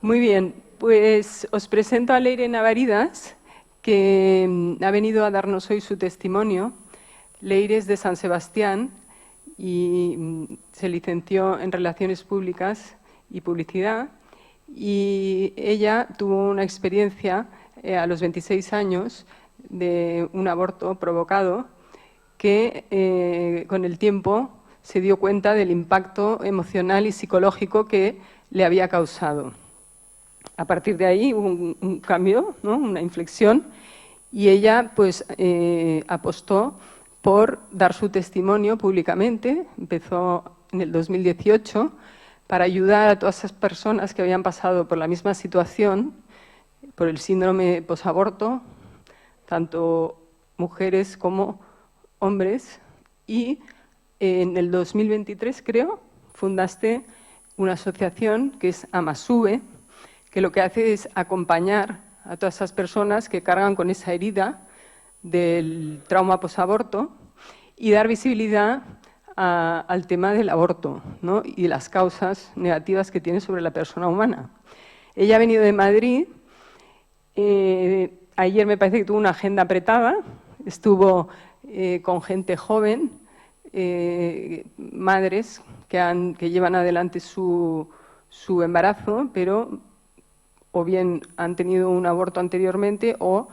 Muy bien, pues os presento a Leire Navaridas, que ha venido a darnos hoy su testimonio. Leire es de San Sebastián y se licenció en Relaciones Públicas y Publicidad, y ella tuvo una experiencia a los 26 años de un aborto provocado que con el tiempo se dio cuenta del impacto emocional y psicológico que le había causado. A partir de ahí hubo un cambio, ¿no? Una inflexión, y ella pues apostó por dar su testimonio públicamente. Empezó en el 2018 para ayudar a todas esas personas que habían pasado por la misma situación, por el síndrome posaborto, tanto mujeres como hombres, y en el 2023, creo, fundaste una asociación que es Amasube, que lo que hace es acompañar a todas esas personas que cargan con esa herida del trauma posaborto y dar visibilidad al tema del aborto, ¿no? Y las causas negativas que tiene sobre la persona humana. Ella ha venido de Madrid. Ayer me parece que tuvo una agenda apretada, estuvo con gente joven, madres que llevan adelante su embarazo, pero o bien han tenido un aborto anteriormente o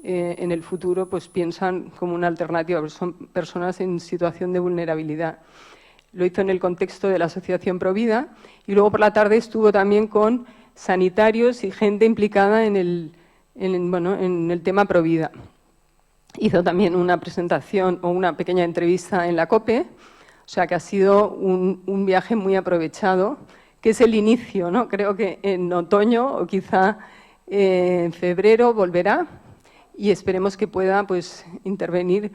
en el futuro pues piensan como una alternativa, porque son personas en situación de vulnerabilidad. Lo hizo en el contexto de la Asociación Provida, y luego por la tarde estuvo también con sanitarios y gente implicada en el tema Provida. Hizo también una presentación o una pequeña entrevista en la COPE, o sea que ha sido un viaje muy aprovechado, que es el inicio, ¿no? Creo que en otoño o quizá en febrero volverá, y esperemos que pueda pues intervenir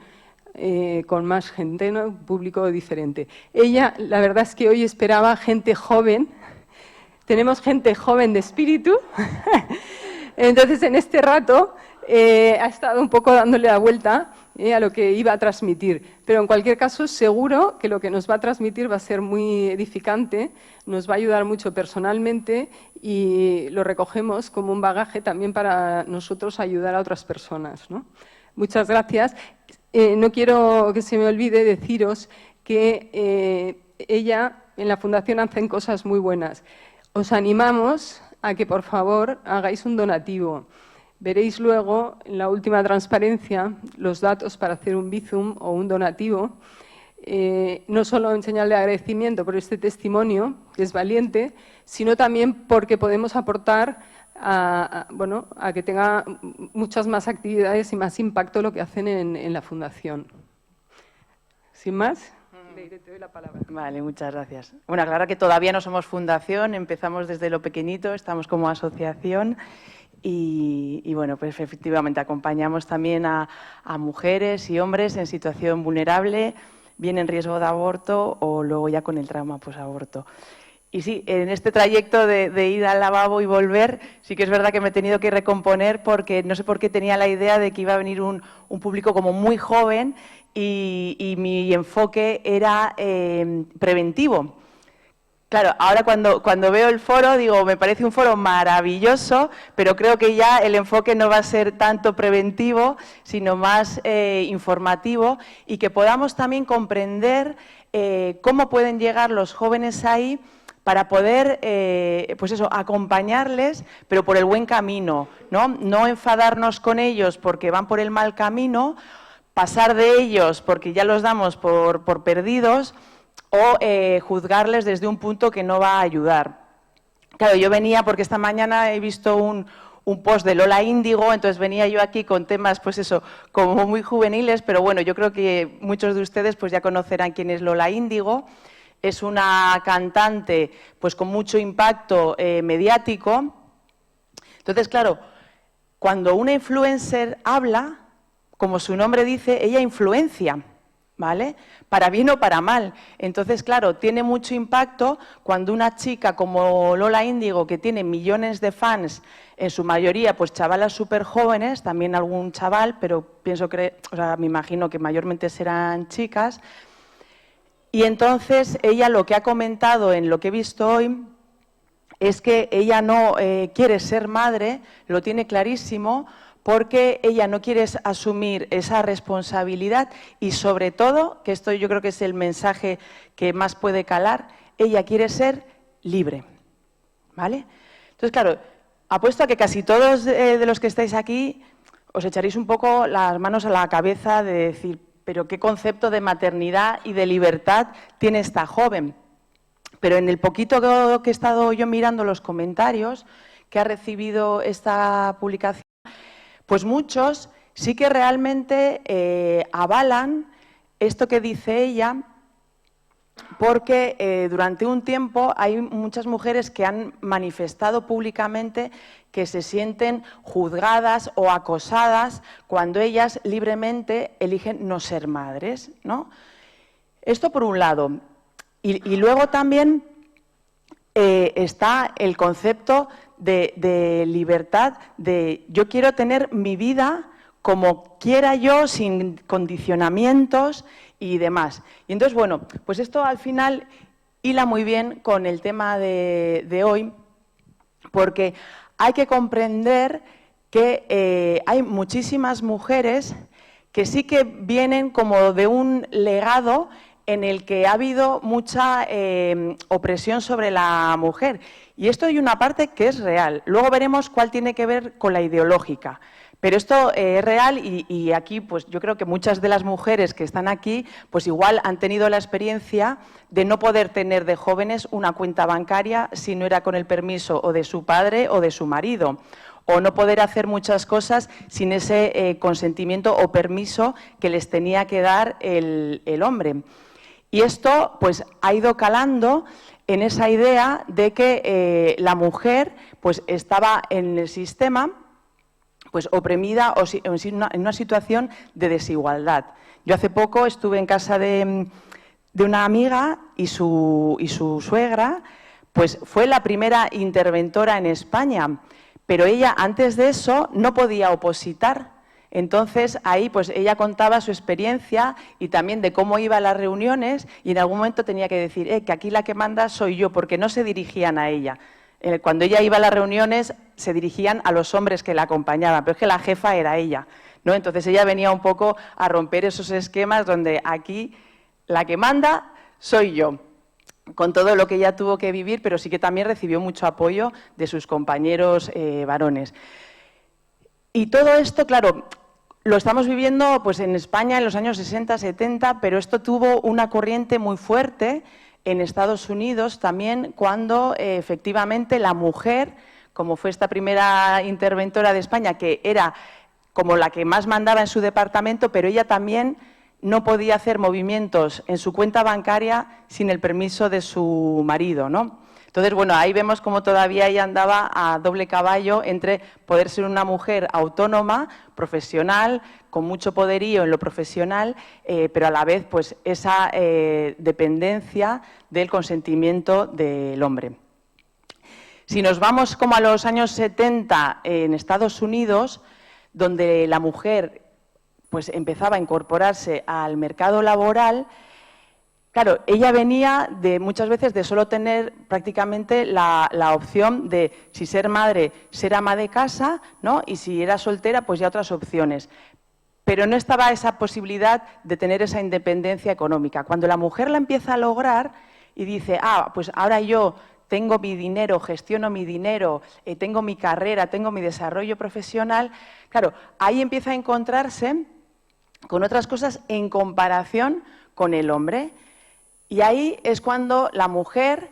con más gente, ¿no? Un público diferente. Ella, la verdad es que hoy esperaba gente joven. Tenemos gente joven de espíritu. Entonces, en este rato ha estado un poco dándole la vuelta a lo que iba a transmitir. Pero en cualquier caso, seguro que lo que nos va a transmitir va a ser muy edificante, nos va a ayudar mucho personalmente, y lo recogemos como un bagaje también para nosotros ayudar a otras personas, ¿no? Muchas gracias. No quiero que se me olvide deciros que ella en la Fundación hacen cosas muy buenas. Os animamos a que, por favor, hagáis un donativo. Veréis luego, en la última transparencia, los datos para hacer un Bizum o un donativo, no solo en señal de agradecimiento por este testimonio, que es valiente, sino también porque podemos aportar a que tenga muchas más actividades y más impacto lo que hacen en la Fundación. Sin más, Leire, te doy la palabra. Vale, muchas gracias. Bueno, claro que todavía no somos fundación, empezamos desde lo pequeñito, estamos como asociación y bueno, pues efectivamente acompañamos también a mujeres y hombres en situación vulnerable, bien en riesgo de aborto o luego ya con el trauma posaborto. Y sí, en este trayecto de ir al lavabo y volver, sí que es verdad que me he tenido que recomponer porque no sé por qué tenía la idea de que iba a venir un público como muy joven y mi enfoque era preventivo. Claro, ahora cuando veo el foro, digo, me parece un foro maravilloso, pero creo que ya el enfoque no va a ser tanto preventivo, sino más informativo, y que podamos también comprender cómo pueden llegar los jóvenes ahí para poder, pues eso, acompañarles, pero por el buen camino, ¿no? No enfadarnos con ellos porque van por el mal camino, pasar de ellos porque ya los damos por perdidos, o juzgarles desde un punto que no va a ayudar. Claro, yo venía porque esta mañana he visto un post de Lola Índigo, entonces venía yo aquí con temas, pues eso, como muy juveniles, pero bueno, yo creo que muchos de ustedes pues ya conocerán quién es Lola Índigo. Es una cantante pues con mucho impacto mediático. Entonces, claro, cuando una influencer habla, como su nombre dice, ella influencia, ¿vale? Para bien o para mal. Entonces, claro, tiene mucho impacto cuando una chica como Lola Índigo, que tiene millones de fans, en su mayoría, pues chavalas súper jóvenes, también algún chaval, pero pienso que, o sea, me imagino que mayormente serán chicas. Y entonces ella lo que ha comentado en lo que he visto hoy es que ella no quiere ser madre, lo tiene clarísimo, porque ella no quiere asumir esa responsabilidad y, sobre todo, que esto yo creo que es el mensaje que más puede calar, ella quiere ser libre, ¿vale? Entonces, claro, apuesto a que casi todos de los que estáis aquí os echaréis un poco las manos a la cabeza de decir, pero ¿qué concepto de maternidad y de libertad tiene esta joven? Pero en el poquito que he estado yo mirando los comentarios que ha recibido esta publicación, pues muchos sí que realmente avalan esto que dice ella, porque durante un tiempo hay muchas mujeres que han manifestado públicamente que se sienten juzgadas o acosadas cuando ellas libremente eligen no ser madres, ¿no? Esto por un lado. Y luego también está el concepto de libertad, de yo quiero tener mi vida como quiera yo, sin condicionamientos y demás. Y entonces, bueno, pues esto al final hila muy bien con el tema de hoy, porque hay que comprender que hay muchísimas mujeres que sí que vienen como de un legado en el que ha habido mucha opresión sobre la mujer. Y esto hay una parte que es real. Luego veremos cuál tiene que ver con la ideológica. Pero esto es real y aquí pues yo creo que muchas de las mujeres que están aquí pues igual han tenido la experiencia de no poder tener de jóvenes una cuenta bancaria si no era con el permiso o de su padre o de su marido, o no poder hacer muchas cosas sin ese consentimiento o permiso que les tenía que dar el hombre. Y esto pues ha ido calando en esa idea de que la mujer pues estaba en el sistema pues oprimida o en una situación de desigualdad. Yo hace poco estuve en casa de una amiga y su suegra pues fue la primera interventora en España, pero ella antes de eso no podía opositar. Entonces, ahí pues ella contaba su experiencia y también de cómo iba a las reuniones y en algún momento tenía que decir que aquí la que manda soy yo, porque no se dirigían a ella. Cuando ella iba a las reuniones se dirigían a los hombres que la acompañaban, pero es que la jefa era ella, ¿no? Entonces ella venía un poco a romper esos esquemas donde aquí la que manda soy yo, con todo lo que ella tuvo que vivir, pero sí que también recibió mucho apoyo de sus compañeros varones. Y todo esto, claro, lo estamos viviendo pues, en España en los años 60, 70, pero esto tuvo una corriente muy fuerte en Estados Unidos también cuando efectivamente la mujer, como fue esta primera interventora de España, que era como la que más mandaba en su departamento, pero ella también no podía hacer movimientos en su cuenta bancaria sin el permiso de su marido, ¿no? Entonces, bueno, ahí vemos cómo todavía ella andaba a doble caballo entre poder ser una mujer autónoma, profesional, con mucho poderío en lo profesional, pero a la vez pues esa dependencia del consentimiento del hombre. Si nos vamos como a los años 70 en Estados Unidos, donde la mujer pues empezaba a incorporarse al mercado laboral, claro, ella venía de muchas veces de solo tener prácticamente la opción de si ser madre, ser ama de casa, ¿no? Y si era soltera, pues ya otras opciones. Pero no estaba esa posibilidad de tener esa independencia económica. Cuando la mujer la empieza a lograr y dice, pues ahora yo tengo mi dinero, gestiono mi dinero, tengo mi carrera, tengo mi desarrollo profesional, claro, ahí empieza a encontrarse con otras cosas en comparación con el hombre. Y ahí es cuando la mujer,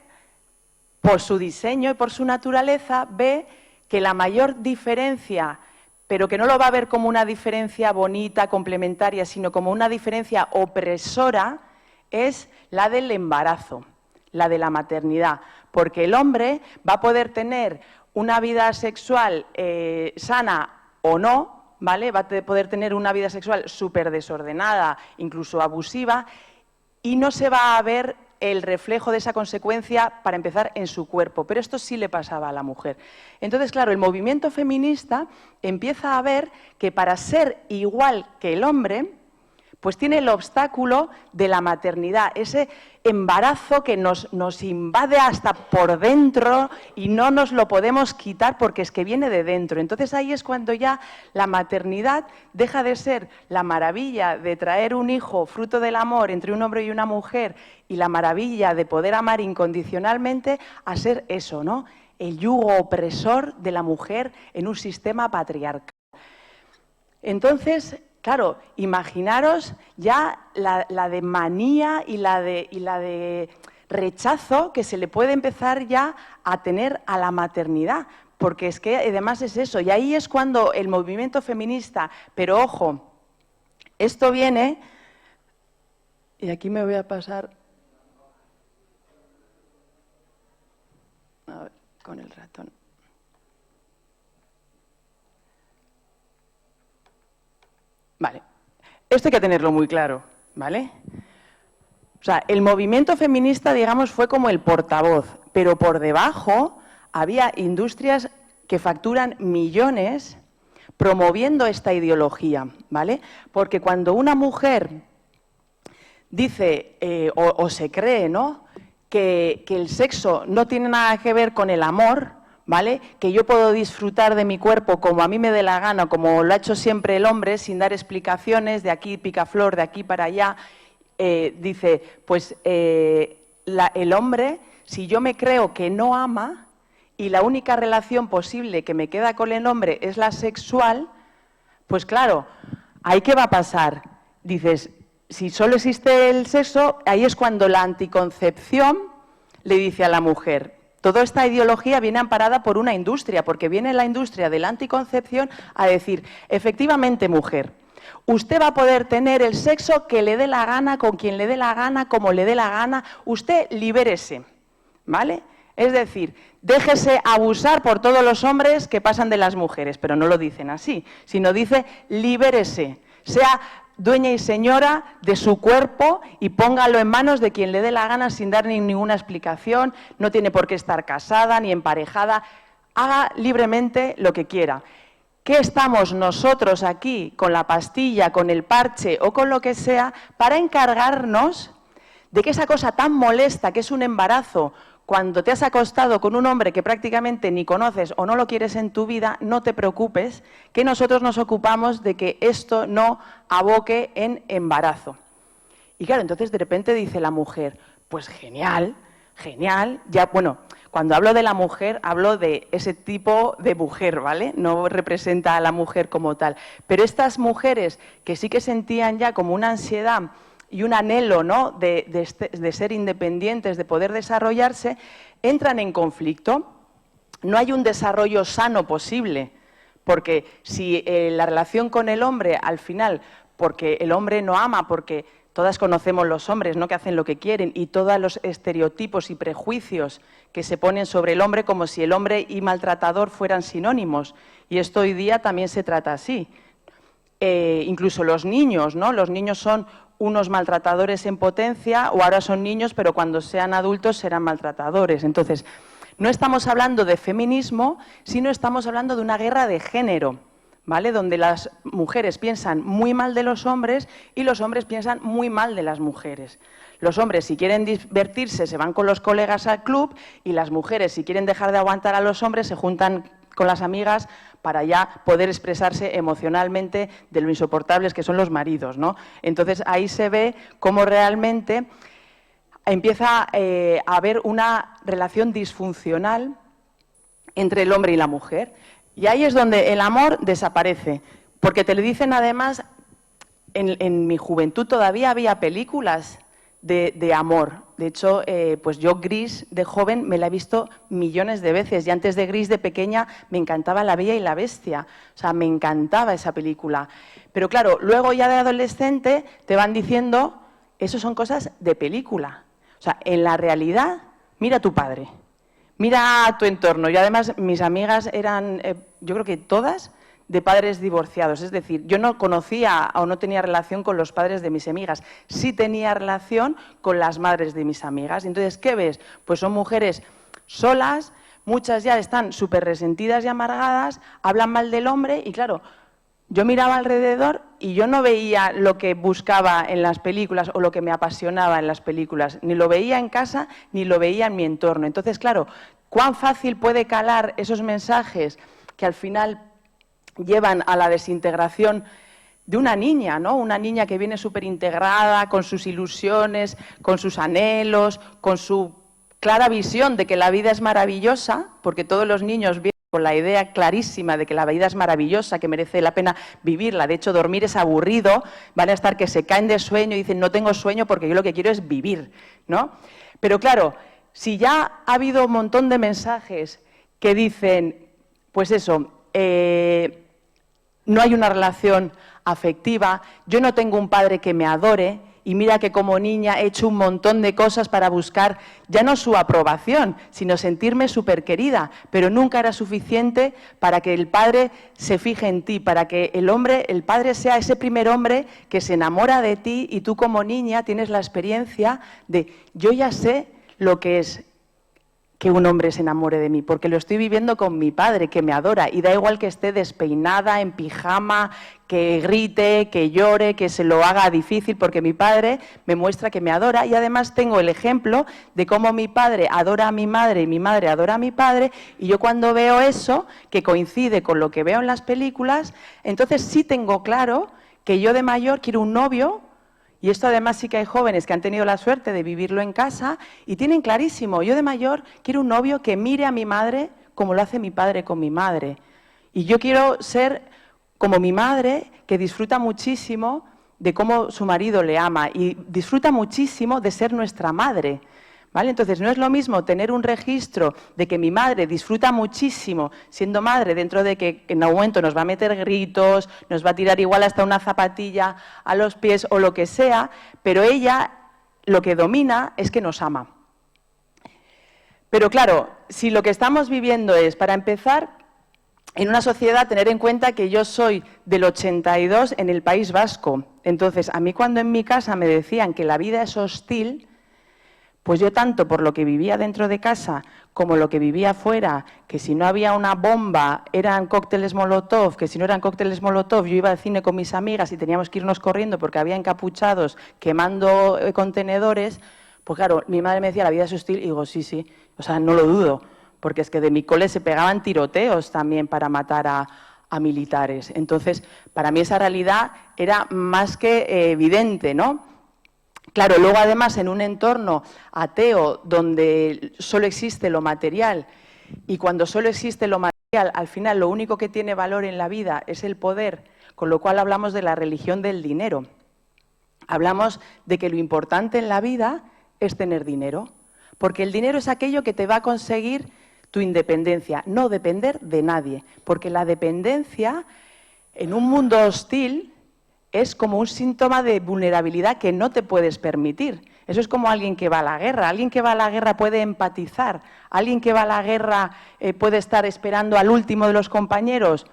por su diseño y por su naturaleza, ve que la mayor diferencia, pero que no lo va a ver como una diferencia bonita, complementaria, sino como una diferencia opresora, es la del embarazo, la de la maternidad. Porque el hombre va a poder tener una vida sexual sana o no, ¿vale? Va a poder tener una vida sexual súper desordenada, incluso abusiva, y no se va a ver el reflejo de esa consecuencia, para empezar, en su cuerpo. Pero esto sí le pasaba a la mujer. Entonces, claro, el movimiento feminista empieza a ver que para ser igual que el hombre, pues tiene el obstáculo de la maternidad, ese embarazo que nos invade hasta por dentro y no nos lo podemos quitar porque es que viene de dentro. Entonces ahí es cuando ya la maternidad deja de ser la maravilla de traer un hijo fruto del amor entre un hombre y una mujer y la maravilla de poder amar incondicionalmente a ser eso, ¿no? El yugo opresor de la mujer en un sistema patriarcal. Entonces, claro, imaginaros ya la de manía y la de rechazo que se le puede empezar ya a tener a la maternidad, porque es que además es eso, y ahí es cuando el movimiento feminista, pero ojo, esto viene, y aquí me voy a pasar, a ver, con el ratón. Vale, esto hay que tenerlo muy claro, ¿vale? O sea, el movimiento feminista, digamos, fue como el portavoz, pero por debajo había industrias que facturan millones promoviendo esta ideología, ¿vale? Porque cuando una mujer dice o se cree, ¿no?, que el sexo no tiene nada que ver con el amor, ¿vale?, que yo puedo disfrutar de mi cuerpo como a mí me dé la gana, como lo ha hecho siempre el hombre, sin dar explicaciones, de aquí picaflor, de aquí para allá, dice, pues el hombre, si yo me creo que no ama y la única relación posible que me queda con el hombre es la sexual, pues claro, ¿ahí qué va a pasar? Dices, si solo existe el sexo, ahí es cuando la anticoncepción le dice a la mujer. Toda esta ideología viene amparada por una industria, porque viene la industria de la anticoncepción a decir, efectivamente, mujer, usted va a poder tener el sexo que le dé la gana, con quien le dé la gana, como le dé la gana, usted libérese, ¿vale? Es decir, déjese abusar por todos los hombres que pasan de las mujeres, pero no lo dicen así, sino dice libérese, sea dueña y señora de su cuerpo y póngalo en manos de quien le dé la gana sin dar ninguna explicación, no tiene por qué estar casada ni emparejada, haga libremente lo que quiera. ¿Qué estamos nosotros aquí con la pastilla, con el parche o con lo que sea para encargarnos de que esa cosa tan molesta que es un embarazo, cuando te has acostado con un hombre que prácticamente ni conoces o no lo quieres en tu vida, no te preocupes, que nosotros nos ocupamos de que esto no aboque en embarazo? Y claro, entonces de repente dice la mujer, pues genial, genial, ya, bueno, cuando hablo de la mujer, hablo de ese tipo de mujer, ¿vale? No representa a la mujer como tal. Pero estas mujeres que sí que sentían ya como una ansiedad y un anhelo, ¿no?, de ser independientes, de poder desarrollarse, entran en conflicto. No hay un desarrollo sano posible, porque si la relación con el hombre, al final, porque el hombre no ama, porque todas conocemos los hombres, ¿no?, que hacen lo que quieren, y todos los estereotipos y prejuicios que se ponen sobre el hombre como si el hombre y maltratador fueran sinónimos. Y esto hoy día también se trata así. Incluso los niños, ¿no? Los niños son unos maltratadores en potencia, o ahora son niños, pero cuando sean adultos serán maltratadores. Entonces, no estamos hablando de feminismo, sino estamos hablando de una guerra de género, ¿vale?, donde las mujeres piensan muy mal de los hombres y los hombres piensan muy mal de las mujeres. Los hombres, si quieren divertirse, se van con los colegas al club, y las mujeres, si quieren dejar de aguantar a los hombres, se juntan con las amigas para ya poder expresarse emocionalmente de lo insoportables que son los maridos, ¿no? Entonces, ahí se ve cómo realmente empieza a haber una relación disfuncional entre el hombre y la mujer. Y ahí es donde el amor desaparece, porque te lo dicen además, en mi juventud todavía había películas de amor. De hecho, pues yo Gris de joven me la he visto millones de veces, y antes de Gris de pequeña me encantaba La Bella y la Bestia, o sea, me encantaba esa película. Pero claro, luego ya de adolescente te van diciendo, eso son cosas de película. O sea, en la realidad, mira a tu padre, mira a tu entorno. Y además mis amigas eran, yo creo que todas, de padres divorciados. Es decir, yo no conocía o no tenía relación con los padres de mis amigas. Sí tenía relación con las madres de mis amigas. Entonces, ¿qué ves? Pues son mujeres solas, muchas ya están súper resentidas y amargadas, hablan mal del hombre y, claro, yo miraba alrededor y yo no veía lo que buscaba en las películas o lo que me apasionaba en las películas, ni lo veía en casa ni lo veía en mi entorno. Entonces, claro, ¿cuán fácil puede calar esos mensajes que al final llevan a la desintegración de una niña, ¿no? Una niña que viene súper integrada, con sus ilusiones, con sus anhelos, con su clara visión de que la vida es maravillosa, porque todos los niños vienen con la idea clarísima de que la vida es maravillosa, que merece la pena vivirla. De hecho, dormir es aburrido, van a estar que se caen de sueño y dicen, no tengo sueño porque yo lo que quiero es vivir, ¿no? Pero claro, si ya ha habido un montón de mensajes que dicen, pues eso, no hay una relación afectiva, yo no tengo un padre que me adore, y mira que como niña he hecho un montón de cosas para buscar ya no su aprobación, sino sentirme súper querida, pero nunca era suficiente para que el padre se fije en ti, para que el padre sea ese primer hombre que se enamora de ti y tú como niña tienes la experiencia de yo ya sé lo que es que un hombre se enamore de mí, porque lo estoy viviendo con mi padre, que me adora, y da igual que esté despeinada, en pijama, que grite, que llore, que se lo haga difícil, porque mi padre me muestra que me adora, y además tengo el ejemplo de cómo mi padre adora a mi madre y mi madre adora a mi padre, y yo cuando veo eso, que coincide con lo que veo en las películas, entonces sí tengo claro que yo de mayor quiero un novio. Y esto además sí que hay jóvenes que han tenido la suerte de vivirlo en casa y tienen clarísimo, yo de mayor quiero un novio que mire a mi madre como lo hace mi padre con mi madre. Y yo quiero ser como mi madre, que disfruta muchísimo de cómo su marido le ama y disfruta muchísimo de ser nuestra madre. ¿Vale? Entonces, no es lo mismo tener un registro de que mi madre disfruta muchísimo siendo madre, dentro de que en algún momento nos va a meter gritos, nos va a tirar igual hasta una zapatilla a los pies o lo que sea, pero ella lo que domina es que nos ama. Pero claro, si lo que estamos viviendo es, para empezar, en una sociedad, tener en cuenta que yo soy del 82 en el País Vasco. Entonces, a mí cuando en mi casa me decían que la vida es hostil, pues yo tanto por lo que vivía dentro de casa como lo que vivía fuera, que si no había una bomba eran cócteles molotov, que si no eran cócteles molotov yo iba al cine con mis amigas y teníamos que irnos corriendo porque había encapuchados quemando contenedores, pues claro, mi madre me decía la vida es hostil y digo sí, o sea, no lo dudo, porque es que de mi cole se pegaban tiroteos también para matar a militares. Entonces, para mí esa realidad era más que evidente, ¿no? Claro, luego además en un entorno ateo donde solo existe lo material y cuando solo existe lo material, al final lo único que tiene valor en la vida es el poder, con lo cual hablamos de la religión del dinero. Hablamos de que lo importante en la vida es tener dinero, porque el dinero es aquello que te va a conseguir tu independencia, no depender de nadie, porque la dependencia en un mundo hostil es como un síntoma de vulnerabilidad que no te puedes permitir. Eso es como alguien que va a la guerra. Alguien que va a la guerra puede empatizar. Alguien que va a la guerra puede estar esperando al último de los compañeros.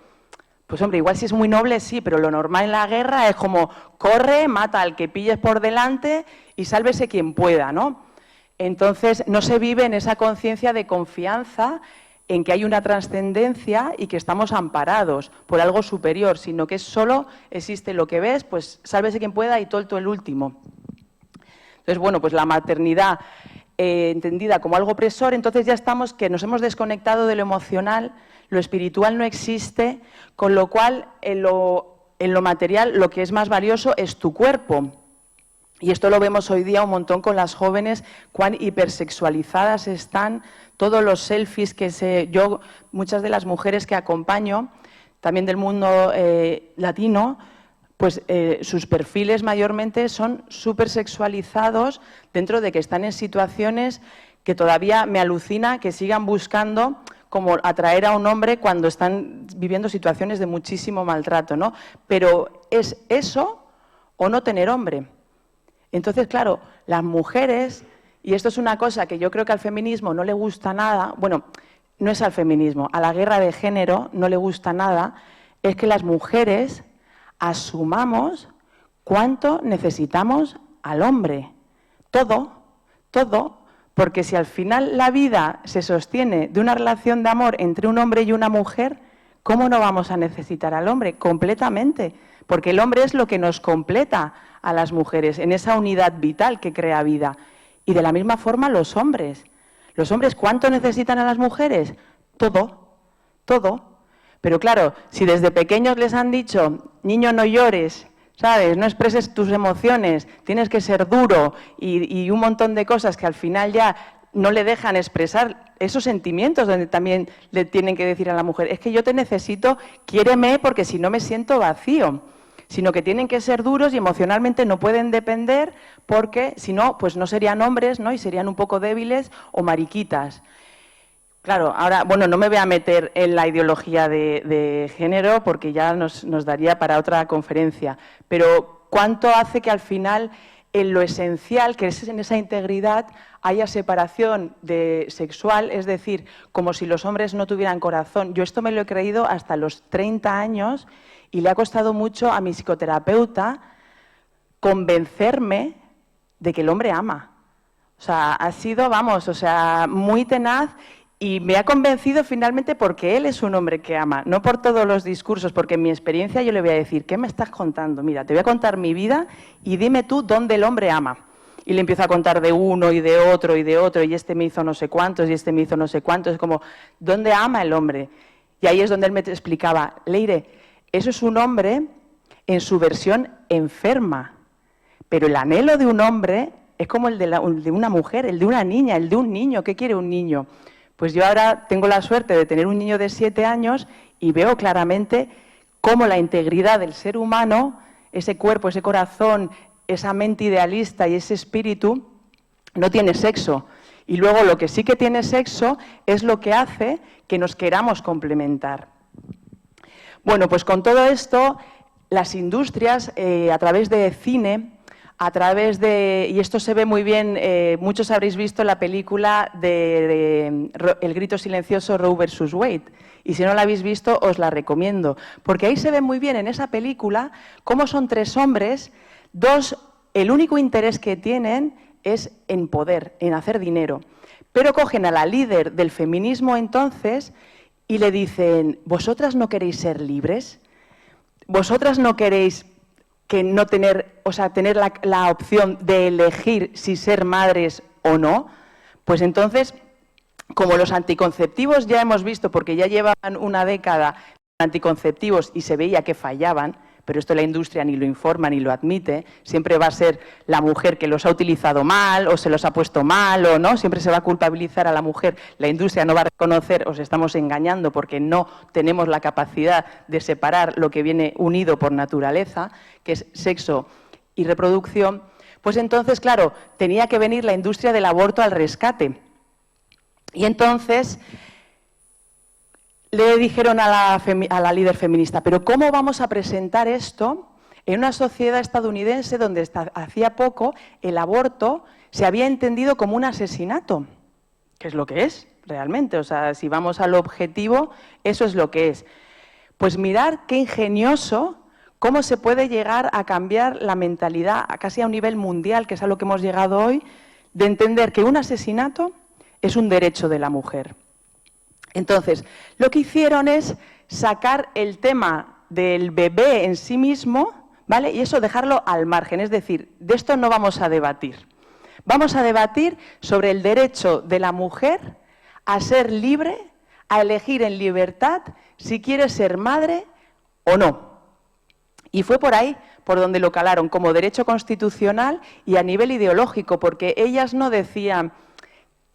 Pues hombre, igual si es muy noble sí, pero lo normal en la guerra es como corre, mata al que pilles por delante y sálvese quien pueda, ¿no? Entonces no se vive en esa conciencia de confianza en que hay una trascendencia y que estamos amparados por algo superior, sino que solo existe lo que ves, pues sálvese quien pueda y tolto el último. Entonces, bueno, pues la maternidad entendida como algo opresor, entonces ya estamos que nos hemos desconectado de lo emocional, lo espiritual no existe, con lo cual en lo material lo que es más valioso es tu cuerpo. Y esto lo vemos hoy día un montón con las jóvenes, cuán hipersexualizadas están, todos los selfies yo, muchas de las mujeres que acompaño, también del mundo latino, pues sus perfiles mayormente son súper sexualizados dentro de que están en situaciones que todavía me alucina que sigan buscando como atraer a un hombre cuando están viviendo situaciones de muchísimo maltrato, ¿no? Pero ¿es eso o no tener hombre? Entonces, claro, las mujeres, y esto es una cosa que yo creo que al feminismo no le gusta nada, bueno, no es al feminismo, a la guerra de género no le gusta nada, es que las mujeres asumamos cuánto necesitamos al hombre. Todo, porque si al final la vida se sostiene de una relación de amor entre un hombre y una mujer, ¿Cómo no vamos a necesitar al hombre? Completamente, porque el hombre es lo que nos completa a las mujeres en esa unidad vital que crea vida. Y de la misma forma los hombres. ¿Los hombres cuánto necesitan a las mujeres? Todo, todo. Pero claro, si desde pequeños les han dicho, niño, no llores, ¿sabes? No expreses tus emociones, tienes que ser duro y un montón de cosas que al final ya no le dejan expresar esos sentimientos, donde también le tienen que decir a la mujer, es que yo te necesito, quiéreme porque si no me siento vacío, sino que tienen que ser duros y emocionalmente no pueden depender porque si no, pues no serían hombres, ¿no? Y serían un poco débiles o mariquitas. Claro, ahora, bueno, no me voy a meter en la ideología de género porque ya nos daría para otra conferencia, pero ¿cuánto hace que al final en lo esencial, que es en esa integridad, haya separación sexual, es decir, como si los hombres no tuvieran corazón? Yo esto me lo he creído hasta los 30 años y le ha costado mucho a mi psicoterapeuta convencerme de que el hombre ama. O sea, ha sido, vamos, o sea, muy tenaz. Y me ha convencido finalmente porque él es un hombre que ama, no por todos los discursos, porque en mi experiencia yo le voy a decir, ¿qué me estás contando? Mira, te voy a contar mi vida y dime tú dónde el hombre ama. Y le empiezo a contar de uno y de otro, y este me hizo no sé cuántos, y este me hizo no sé cuántos. Es como, ¿dónde ama el hombre? Y ahí es donde él me explicaba, Leire, eso es un hombre en su versión enferma, pero el anhelo de un hombre es como el de una mujer, el de una niña, el de un niño. ¿Qué quiere un niño? Pues yo ahora tengo la suerte de tener un niño de 7 años y veo claramente cómo la integridad del ser humano, ese cuerpo, ese corazón, esa mente idealista y ese espíritu, no tiene sexo. Y luego lo que sí que tiene sexo es lo que hace que nos queramos complementar. Bueno, pues con todo esto, las industrias, a través de cine, y esto se ve muy bien, muchos habréis visto la película de El grito silencioso, Roe versus Wade, y si no la habéis visto os la recomiendo, porque ahí se ve muy bien en esa película cómo son 3 hombres, 2, el único interés que tienen es en poder, en hacer dinero, pero cogen a la líder del feminismo entonces y le dicen, ¿vosotras no queréis ser libres? ¿Vosotras no queréis que no tener, o sea, tener la opción de elegir si ser madres o no? Pues entonces, como los anticonceptivos ya hemos visto, porque ya llevaban una década anticonceptivos y se veía que fallaban, pero esto la industria ni lo informa ni lo admite, siempre va a ser la mujer que los ha utilizado mal o se los ha puesto mal o no, siempre se va a culpabilizar a la mujer, la industria no va a reconocer, os estamos engañando porque no tenemos la capacidad de separar lo que viene unido por naturaleza, que es sexo y reproducción. Pues entonces, claro, tenía que venir la industria del aborto al rescate. Y entonces le dijeron a la líder feminista, pero ¿cómo vamos a presentar esto en una sociedad estadounidense donde hacía poco el aborto se había entendido como un asesinato? ¿Qué es lo que es realmente? O sea, si vamos al objetivo, eso es lo que es. Pues mirar qué ingenioso, cómo se puede llegar a cambiar la mentalidad casi a un nivel mundial, que es a lo que hemos llegado hoy, de entender que un asesinato es un derecho de la mujer. Entonces, lo que hicieron es sacar el tema del bebé en sí mismo, ¿vale? Y eso dejarlo al margen, es decir, de esto no vamos a debatir. Vamos a debatir sobre el derecho de la mujer a ser libre, a elegir en libertad si quiere ser madre o no. Y fue por ahí por donde lo calaron, como derecho constitucional y a nivel ideológico, porque ellas no decían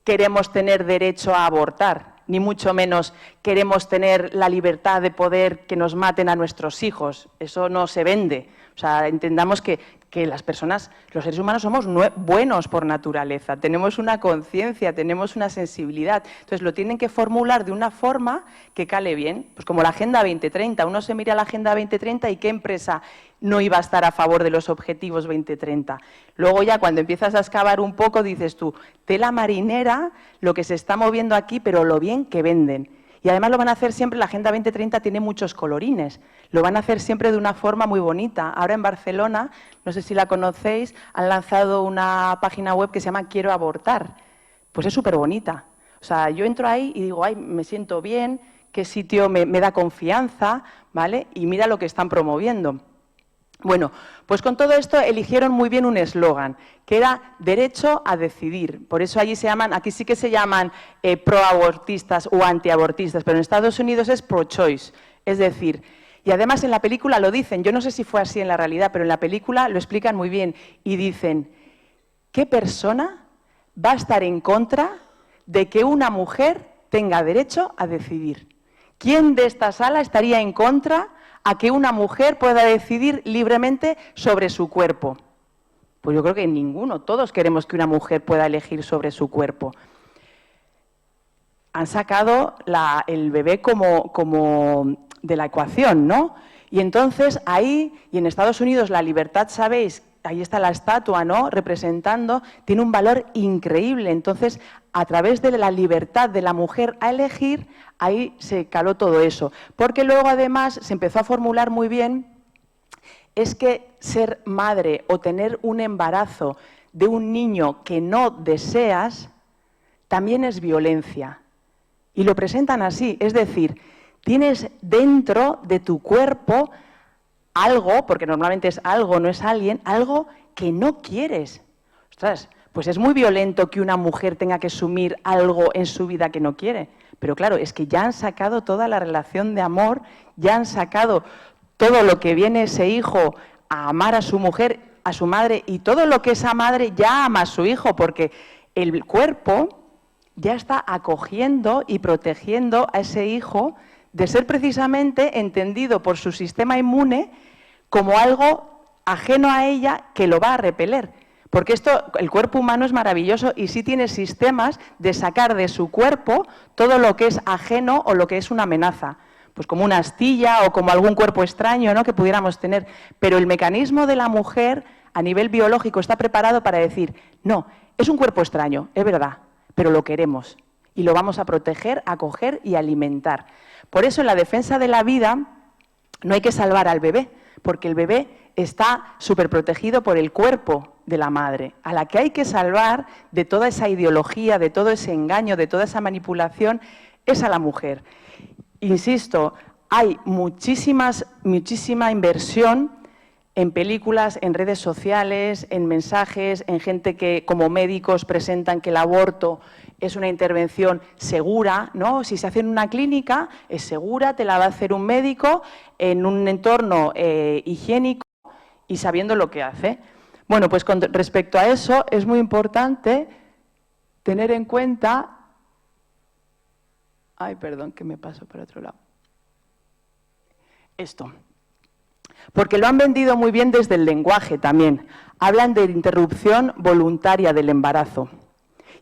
queremos tener derecho a abortar, ni mucho menos queremos tener la libertad de poder que nos maten a nuestros hijos. Eso no se vende. O sea, entendamos que las personas, los seres humanos somos buenos por naturaleza, tenemos una conciencia, tenemos una sensibilidad. Entonces lo tienen que formular de una forma que cale bien. Pues como la Agenda 2030, uno se mira la Agenda 2030 y qué empresa no iba a estar a favor de los objetivos 2030. Luego ya cuando empiezas a excavar un poco dices tú, tela marinera lo que se está moviendo aquí, pero lo bien que venden. Y además lo van a hacer siempre, la Agenda 2030 tiene muchos colorines, lo van a hacer siempre de una forma muy bonita. Ahora en Barcelona, no sé si la conocéis, han lanzado una página web que se llama Quiero Abortar. Pues es súper bonita. O sea, yo entro ahí y digo, ay, me siento bien, qué sitio me da confianza, ¿vale? Y mira lo que están promoviendo. Bueno, pues con todo esto eligieron muy bien un eslogan, que era derecho a decidir. Por eso allí se llaman, aquí sí que se llaman proabortistas o antiabortistas, pero en Estados Unidos es pro-choice. Es decir, y además en la película lo dicen, yo no sé si fue así en la realidad, pero en la película lo explican muy bien y dicen, ¿qué persona va a estar en contra de que una mujer tenga derecho a decidir? ¿Quién de esta sala estaría en contra a que una mujer pueda decidir libremente sobre su cuerpo? Pues yo creo que ninguno, todos queremos que una mujer pueda elegir sobre su cuerpo. Han sacado el bebé como de la ecuación, ¿no? Y entonces ahí, y en Estados Unidos la libertad, ¿sabéis? Ahí está la estatua, ¿no?, representando, tiene un valor increíble. Entonces, a través de la libertad de la mujer a elegir, ahí se caló todo eso. Porque luego, además, se empezó a formular muy bien, es que ser madre o tener un embarazo de un niño que no deseas también es violencia. Y lo presentan así, es decir, tienes dentro de tu cuerpo algo, porque normalmente es algo, no es alguien, algo que no quieres. Ostras, pues es muy violento que una mujer tenga que asumir algo en su vida que no quiere. Pero claro, es que ya han sacado toda la relación de amor, ya han sacado todo lo que viene ese hijo a amar a su mujer, a su madre, y todo lo que esa madre ya ama a su hijo, porque el cuerpo ya está acogiendo y protegiendo a ese hijo de ser precisamente entendido por su sistema inmune como algo ajeno a ella que lo va a repeler. Porque el cuerpo humano es maravilloso y sí tiene sistemas de sacar de su cuerpo todo lo que es ajeno o lo que es una amenaza. Pues como una astilla o como algún cuerpo extraño, ¿no?, que pudiéramos tener. Pero el mecanismo de la mujer a nivel biológico está preparado para decir, no, es un cuerpo extraño, es verdad, pero lo queremos y lo vamos a proteger, acoger y alimentar. Por eso en la defensa de la vida no hay que salvar al bebé, porque el bebé está súper protegido por el cuerpo de la madre, a la que hay que salvar de toda esa ideología, de todo ese engaño, de toda esa manipulación, es a la mujer. Insisto, hay muchísima inversión en películas, en redes sociales, en mensajes, en gente que como médicos presentan que el aborto es una intervención segura, ¿no? Si se hace en una clínica, es segura, te la va a hacer un médico en un entorno higiénico y sabiendo lo que hace. Bueno, pues con respecto a eso es muy importante tener en cuenta... Ay, perdón, que me paso por otro lado. Esto. Porque lo han vendido muy bien desde el lenguaje también. Hablan de interrupción voluntaria del embarazo.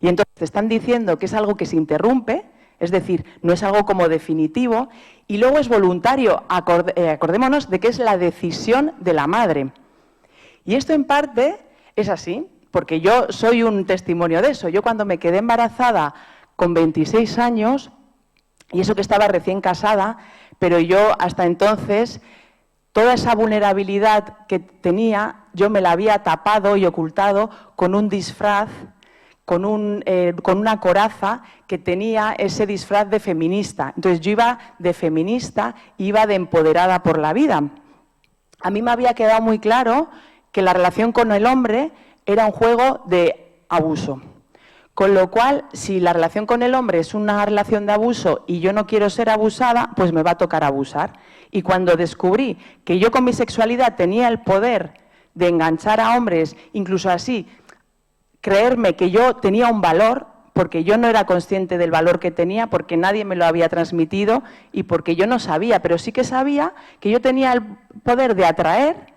Y entonces te están diciendo que es algo que se interrumpe, es decir, no es algo como definitivo, y luego es voluntario. Acordémonos de que es la decisión de la madre. Y esto en parte es así, porque yo soy un testimonio de eso. Yo cuando me quedé embarazada con 26 años, y eso que estaba recién casada, pero yo hasta entonces... Toda esa vulnerabilidad que tenía, yo me la había tapado y ocultado con un disfraz, con una coraza que tenía ese disfraz de feminista. Entonces yo iba de feminista, iba de empoderada por la vida. A mí me había quedado muy claro que la relación con el hombre era un juego de abuso. Con lo cual, si la relación con el hombre es una relación de abuso y yo no quiero ser abusada, pues me va a tocar abusar. Y cuando descubrí que yo con mi sexualidad tenía el poder de enganchar a hombres, incluso así, creerme que yo tenía un valor, porque yo no era consciente del valor que tenía, porque nadie me lo había transmitido y porque yo no sabía, pero sí que sabía que yo tenía el poder de atraer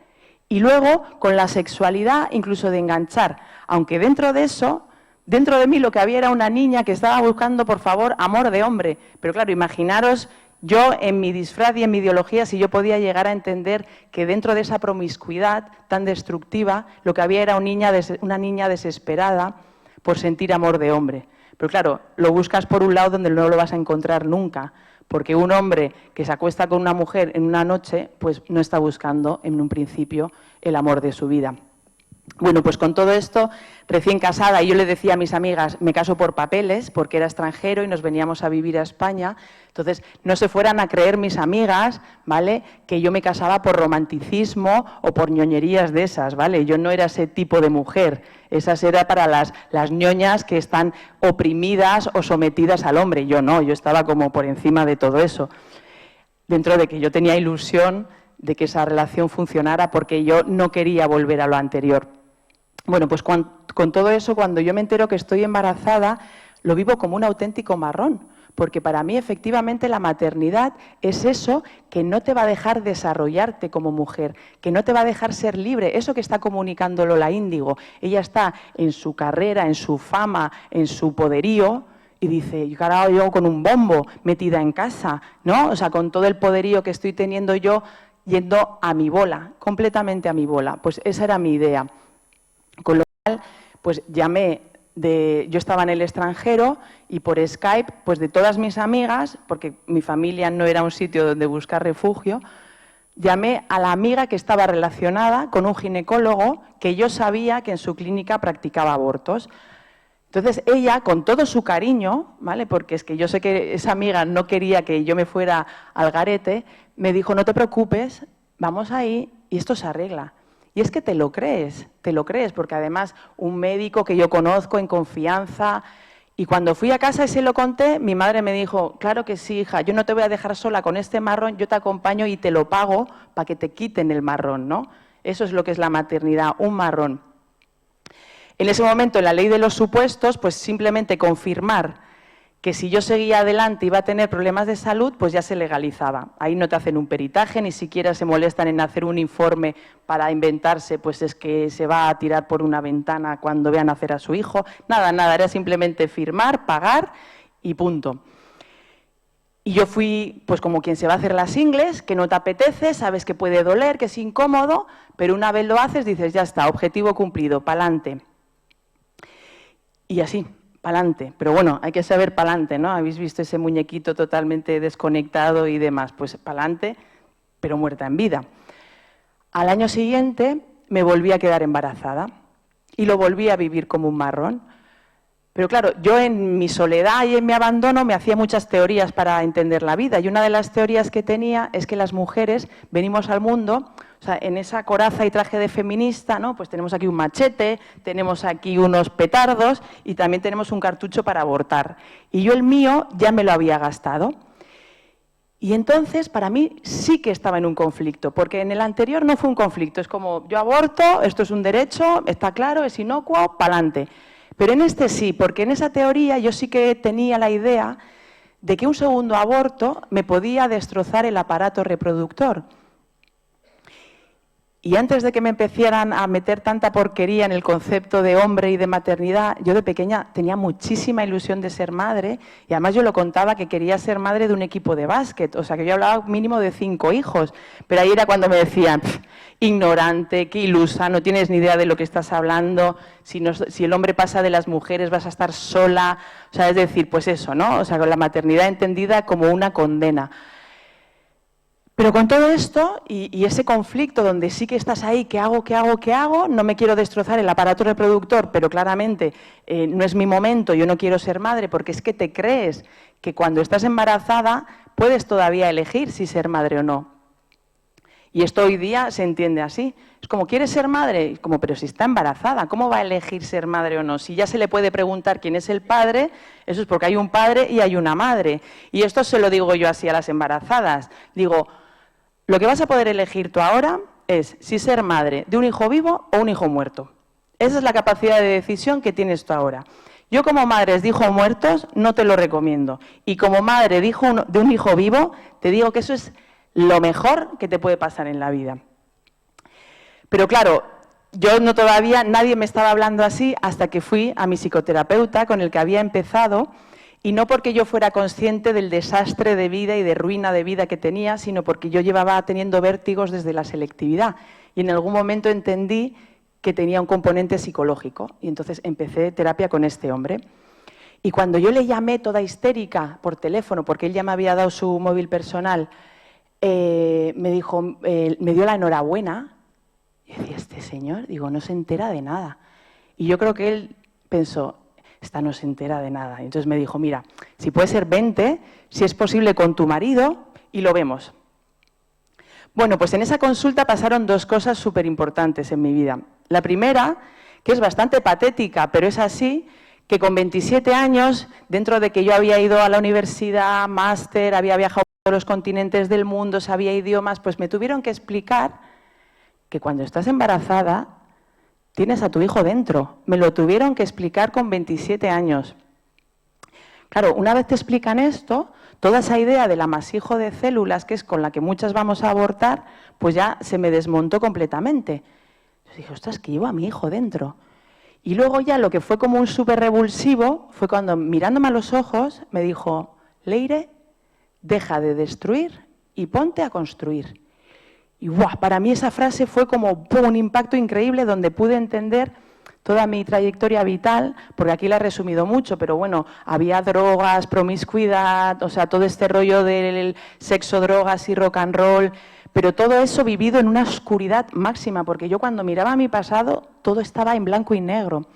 y luego con la sexualidad incluso de enganchar, aunque dentro de eso... Dentro de mí lo que había era una niña que estaba buscando, por favor, amor de hombre. Pero claro, imaginaros yo en mi disfraz y en mi ideología si yo podía llegar a entender que dentro de esa promiscuidad tan destructiva lo que había era una niña desesperada por sentir amor de hombre. Pero claro, lo buscas por un lado donde no lo vas a encontrar nunca, porque un hombre que se acuesta con una mujer en una noche, pues no está buscando en un principio el amor de su vida. Bueno, pues con todo esto, recién casada, y yo le decía a mis amigas, me caso por papeles, porque era extranjero y nos veníamos a vivir a España. Entonces, no se fueran a creer mis amigas, ¿vale?, que yo me casaba por romanticismo o por ñoñerías de esas, ¿vale? Yo no era ese tipo de mujer. Esas eran para las ñoñas que están oprimidas o sometidas al hombre. Yo no, yo estaba como por encima de todo eso. Dentro de que yo tenía ilusión de que esa relación funcionara, porque yo no quería volver a lo anterior. Bueno, pues con todo eso, cuando yo me entero que estoy embarazada, lo vivo como un auténtico marrón, porque para mí efectivamente la maternidad es eso que no te va a dejar desarrollarte como mujer, que no te va a dejar ser libre, eso que está comunicando Lola Índigo. Ella está en su carrera, en su fama, en su poderío, y dice, carajo, yo con un bombo metida en casa, ¿no? O sea, con todo el poderío que estoy teniendo yo yendo a mi bola, completamente a mi bola. Pues esa era mi idea. Con lo cual, pues llamé, yo estaba en el extranjero y por Skype, pues de todas mis amigas, porque mi familia no era un sitio donde buscar refugio, llamé a la amiga que estaba relacionada con un ginecólogo que yo sabía que en su clínica practicaba abortos. Entonces ella, con todo su cariño, ¿vale?, porque es que yo sé que esa amiga no quería que yo me fuera al garete, me dijo, no te preocupes, vamos ahí y esto se arregla. Y es que te lo crees, porque además un médico que yo conozco en confianza, y cuando fui a casa y se lo conté, mi madre me dijo, claro que sí, hija, yo no te voy a dejar sola con este marrón, yo te acompaño y te lo pago para que te quiten el marrón, ¿no? Eso es lo que es la maternidad, un marrón. En ese momento, en la ley de los supuestos, pues simplemente confirmar que si yo seguía adelante iba a tener problemas de salud, pues ya se legalizaba. Ahí no te hacen un peritaje, ni siquiera se molestan en hacer un informe para inventarse, pues es que se va a tirar por una ventana cuando vean nacer a su hijo. Nada, nada, era simplemente firmar, pagar y punto. Y yo fui, pues como quien se va a hacer las ingles, que no te apetece, sabes que puede doler, que es incómodo, pero una vez lo haces dices, ya está, objetivo cumplido, pa'lante. Y así, pa'lante. Pero bueno, hay que saber pa'lante, ¿no? Habéis visto ese muñequito totalmente desconectado y demás. Pues pa'lante, pero muerta en vida. Al año siguiente me volví a quedar embarazada y lo volví a vivir como un marrón. Pero claro, yo en mi soledad y en mi abandono me hacía muchas teorías para entender la vida. Y una de las teorías que tenía es que las mujeres venimos al mundo, o sea, en esa coraza y traje de feminista, ¿no? Pues tenemos aquí un machete, tenemos aquí unos petardos y también tenemos un cartucho para abortar. Y yo el mío ya me lo había gastado. Y entonces, para mí, sí que estaba en un conflicto, porque en el anterior no fue un conflicto. Es como, yo aborto, esto es un derecho, está claro, es inocuo, pa'lante. Pero en este sí, porque en esa teoría yo sí que tenía la idea de que un segundo aborto me podía destrozar el aparato reproductor. Y antes de que me empezaran a meter tanta porquería en el concepto de hombre y de maternidad, yo de pequeña tenía muchísima ilusión de ser madre y además yo lo contaba que quería ser madre de un equipo de básquet, o sea que yo hablaba mínimo de 5 hijos, pero ahí era cuando me decían, ignorante, qué ilusa, no tienes ni idea de lo que estás hablando, si el hombre pasa de las mujeres vas a estar sola, o sea, es decir, pues eso, ¿no? O sea, con la maternidad entendida como una condena. Pero con todo esto y ese conflicto donde sí que estás ahí, ¿qué hago? No me quiero destrozar el aparato reproductor, pero claramente no es mi momento, yo no quiero ser madre, porque es que te crees que cuando estás embarazada puedes todavía elegir si ser madre o no. Y esto hoy día se entiende así. Es como, ¿quieres ser madre? Como, pero si está embarazada, ¿cómo va a elegir ser madre o no? Si ya se le puede preguntar quién es el padre, eso es porque hay un padre y hay una madre. Y esto se lo digo yo así a las embarazadas. Digo, lo que vas a poder elegir tú ahora es si ser madre de un hijo vivo o un hijo muerto. Esa es la capacidad de decisión que tienes tú ahora. Yo como madre de hijos muertos no te lo recomiendo. Y como madre de un hijo vivo, te digo que eso es lo mejor que te puede pasar en la vida. Pero claro, yo no todavía, nadie me estaba hablando así hasta que fui a mi psicoterapeuta con el que había empezado. Y no porque yo fuera consciente del desastre de vida y de ruina de vida que tenía, sino porque yo llevaba teniendo vértigos desde la selectividad. Y en algún momento entendí que tenía un componente psicológico. Y entonces empecé terapia con este hombre. Y cuando yo le llamé toda histérica por teléfono, porque él ya me había dado su móvil personal, me dijo, me dio la enhorabuena. Y decía, este señor, digo, no se entera de nada. Y yo creo que él pensó, esta no se entera de nada. Y entonces me dijo, mira, si puede ser 20, si es posible con tu marido, y lo vemos. Bueno, pues en esa consulta pasaron 2 cosas súper importantes en mi vida. La primera, que es bastante patética, pero es así, que con 27 años, dentro de que yo había ido a la universidad, máster, había viajado por los continentes del mundo, sabía idiomas, pues me tuvieron que explicar que cuando estás embarazada tienes a tu hijo dentro. Me lo tuvieron que explicar con 27 años. Claro, una vez te explican esto, toda esa idea del amasijo de células, que es con la que muchas vamos a abortar, pues ya se me desmontó completamente. Yo dije, ostras, que llevo a mi hijo dentro. Y luego ya lo que fue como un súper revulsivo fue cuando, mirándome a los ojos, me dijo, Leire, deja de destruir y ponte a construir. Y ¡guau! Para mí esa frase fue como ¡pum! Un impacto increíble donde pude entender toda mi trayectoria vital, porque aquí la he resumido mucho, pero bueno, había drogas, promiscuidad, o sea, todo este rollo del sexo, drogas y rock and roll, pero todo eso vivido en una oscuridad máxima, porque yo cuando miraba mi pasado, todo estaba en blanco y negro.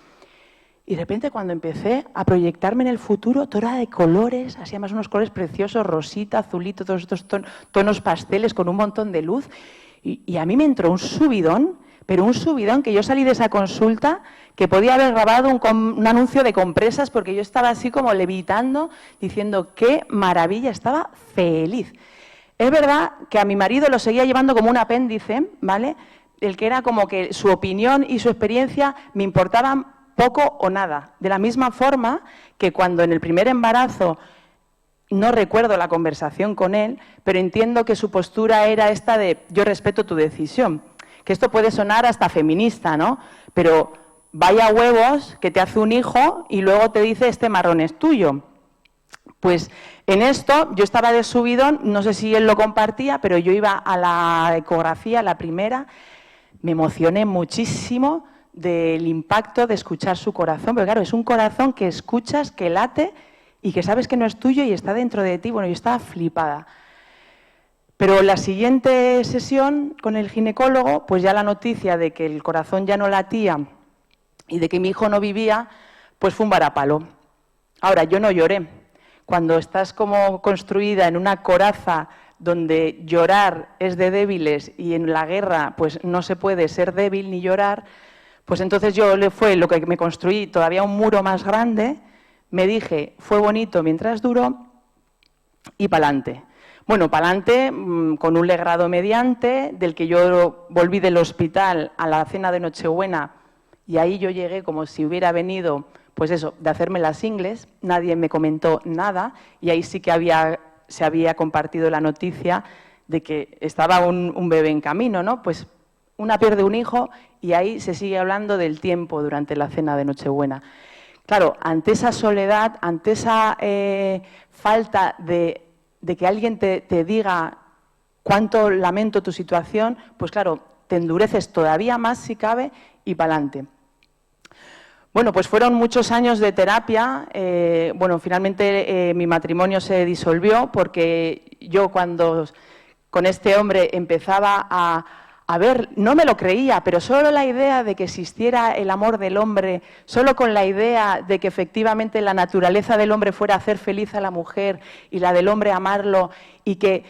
Y de repente cuando empecé a proyectarme en el futuro, todo era de colores, así además unos colores preciosos, rosita, azulito, todos estos tonos pasteles con un montón de luz. Y a mí me entró un subidón, pero un subidón que yo salí de esa consulta que podía haber grabado un anuncio de compresas porque yo estaba así como levitando, diciendo qué maravilla, estaba feliz. Es verdad que a mi marido lo seguía llevando como un apéndice, ¿vale? El que era como que su opinión y su experiencia me importaban poco o nada. De la misma forma que cuando en el primer embarazo, no recuerdo la conversación con él, pero entiendo que su postura era esta de yo respeto tu decisión. Que esto puede sonar hasta feminista, ¿no? Pero vaya huevos que te hace un hijo y luego te dice este marrón es tuyo. Pues en esto yo estaba de subidón, no sé si él lo compartía, pero yo iba a la ecografía, la primera, me emocioné muchísimo del impacto de escuchar su corazón, porque claro, es un corazón que escuchas, que late y que sabes que no es tuyo y está dentro de ti. Bueno, yo estaba flipada. Pero la siguiente sesión con el ginecólogo, pues ya la noticia de que el corazón ya no latía y de que mi hijo no vivía, pues fue un varapalo. Ahora, yo no lloré. Cuando estás como construida en una coraza donde llorar es de débiles y en la guerra pues no se puede ser débil ni llorar, pues entonces fue lo que me construí todavía un muro más grande, me dije, fue bonito mientras duró y pa'lante. Bueno, pa'lante con un legrado mediante, del que yo volví del hospital a la cena de Nochebuena y ahí yo llegué como si hubiera venido, pues eso, de hacerme las ingles, nadie me comentó nada y ahí sí que se había compartido la noticia de que estaba un bebé en camino, ¿no? Pues una pierde un hijo y ahí se sigue hablando del tiempo durante la cena de Nochebuena. Claro, ante esa soledad, ante esa falta de que alguien te diga cuánto lamento tu situación, pues claro, te endureces todavía más si cabe y pa'lante. Bueno, pues fueron muchos años de terapia. Bueno, finalmente mi matrimonio se disolvió porque yo cuando con este hombre empezaba a ver, no me lo creía, pero solo la idea de que existiera el amor del hombre, solo con la idea de que efectivamente la naturaleza del hombre fuera hacer feliz a la mujer y la del hombre amarlo, y que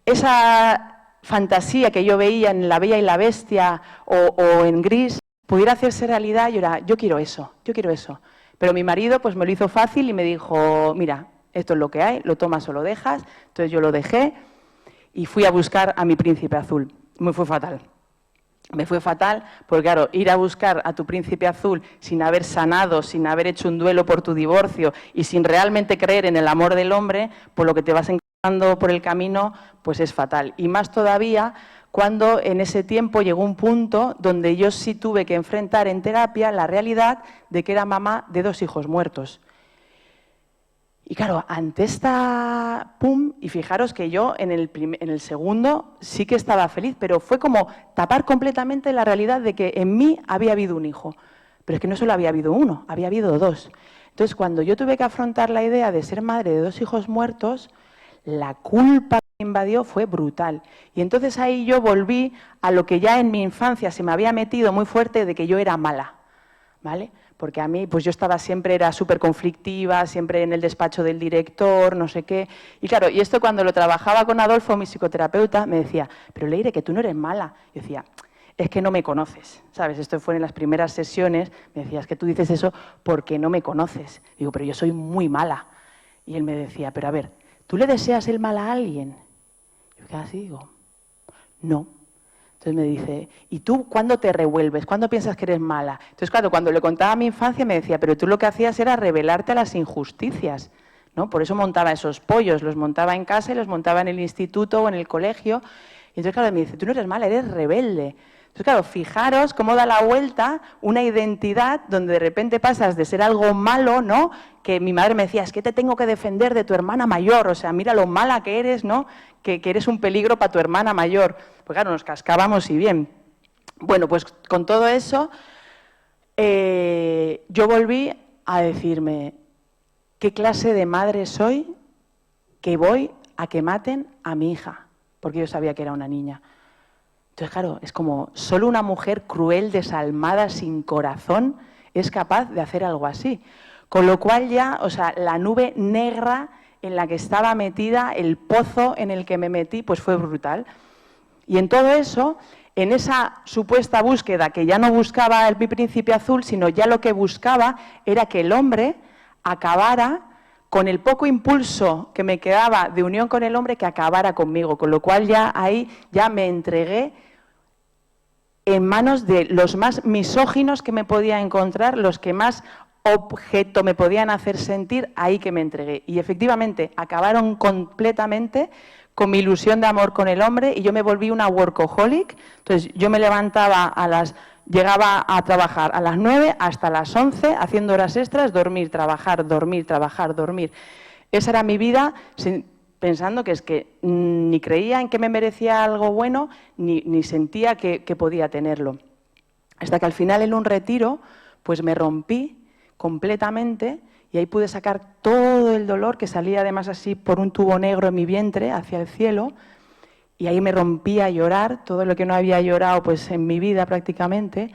esa fantasía que yo veía en La Bella y la Bestia o en Gris pudiera hacerse realidad, yo quiero eso, yo quiero eso. Pero mi marido pues me lo hizo fácil y me dijo, mira, esto es lo que hay, lo tomas o lo dejas. Entonces yo lo dejé y fui a buscar a mi príncipe azul. Me fue fatal. Me fue fatal porque, claro, ir a buscar a tu príncipe azul sin haber sanado, sin haber hecho un duelo por tu divorcio y sin realmente creer en el amor del hombre, pues lo que te vas encontrando por el camino, pues es fatal. Y más todavía cuando en ese tiempo llegó un punto donde yo sí tuve que enfrentar en terapia la realidad de que era mamá de 2 hijos muertos. Y claro, ante esta pum, y fijaros que yo en el segundo sí que estaba feliz, pero fue como tapar completamente la realidad de que en mí había habido un hijo. Pero es que no solo había habido uno, había habido 2. Entonces, cuando yo tuve que afrontar la idea de ser madre de 2 hijos muertos, la culpa invadió fue brutal. Y entonces ahí yo volví a lo que ya en mi infancia se me había metido muy fuerte, de que yo era mala, ¿vale? Porque a mí, pues yo estaba siempre, era súper conflictiva, siempre en el despacho del director, no sé qué. Y claro, y esto cuando lo trabajaba con Adolfo, mi psicoterapeuta, me decía, pero Leire, que tú no eres mala. Yo decía, es que no me conoces, ¿sabes? Esto fue en las primeras sesiones, me decía, es que tú dices eso porque no me conoces. Digo, pero yo soy muy mala. Y él me decía, pero a ver, ¿tú le deseas el mal a alguien? Yo casi digo, no. Entonces me dice, ¿y tú cuándo te revuelves? ¿Cuándo piensas que eres mala? Entonces, claro, cuando le contaba mi infancia me decía, pero tú lo que hacías era rebelarte a las injusticias, ¿no? Por eso montaba esos pollos, los montaba en casa y los montaba en el instituto o en el colegio. Y entonces, claro, me dice, tú no eres mala, eres rebelde. Entonces, claro, fijaros cómo da la vuelta una identidad donde de repente pasas de ser algo malo, ¿no? Que mi madre me decía, es que te tengo que defender de tu hermana mayor, o sea, mira lo mala que eres, ¿no? Que eres un peligro para tu hermana mayor. Pues claro, nos cascábamos y bien. Bueno, pues con todo eso, yo volví a decirme, ¿qué clase de madre soy que voy a que maten a mi hija? Porque yo sabía que era una niña. Entonces, claro, es como, solo una mujer cruel, desalmada, sin corazón, es capaz de hacer algo así. Con lo cual ya, o sea, la nube negra en la que estaba metida, el pozo en el que me metí, pues fue brutal. Y en todo eso, en esa supuesta búsqueda, que ya no buscaba el mi príncipe azul, sino ya lo que buscaba era que el hombre acabara con el poco impulso que me quedaba de unión con el hombre, que acabara conmigo. Con lo cual ya ahí ya me entregué en manos de los más misóginos que me podía encontrar, los que más objeto me podían hacer sentir, ahí que me entregué. Y efectivamente acabaron completamente con mi ilusión de amor con el hombre y yo me volví una workaholic. Entonces yo me levantaba llegaba a trabajar a las 9 hasta las 11, haciendo horas extras, dormir, trabajar, dormir, trabajar, dormir. Esa era mi vida, pensando que es que ni creía en que me merecía algo bueno, ni sentía que podía tenerlo. Hasta que al final, en un retiro, pues me rompí completamente y ahí pude sacar todo el dolor que salía además así por un tubo negro en mi vientre hacia el cielo, y ahí me rompí a llorar, todo lo que no había llorado pues en mi vida prácticamente.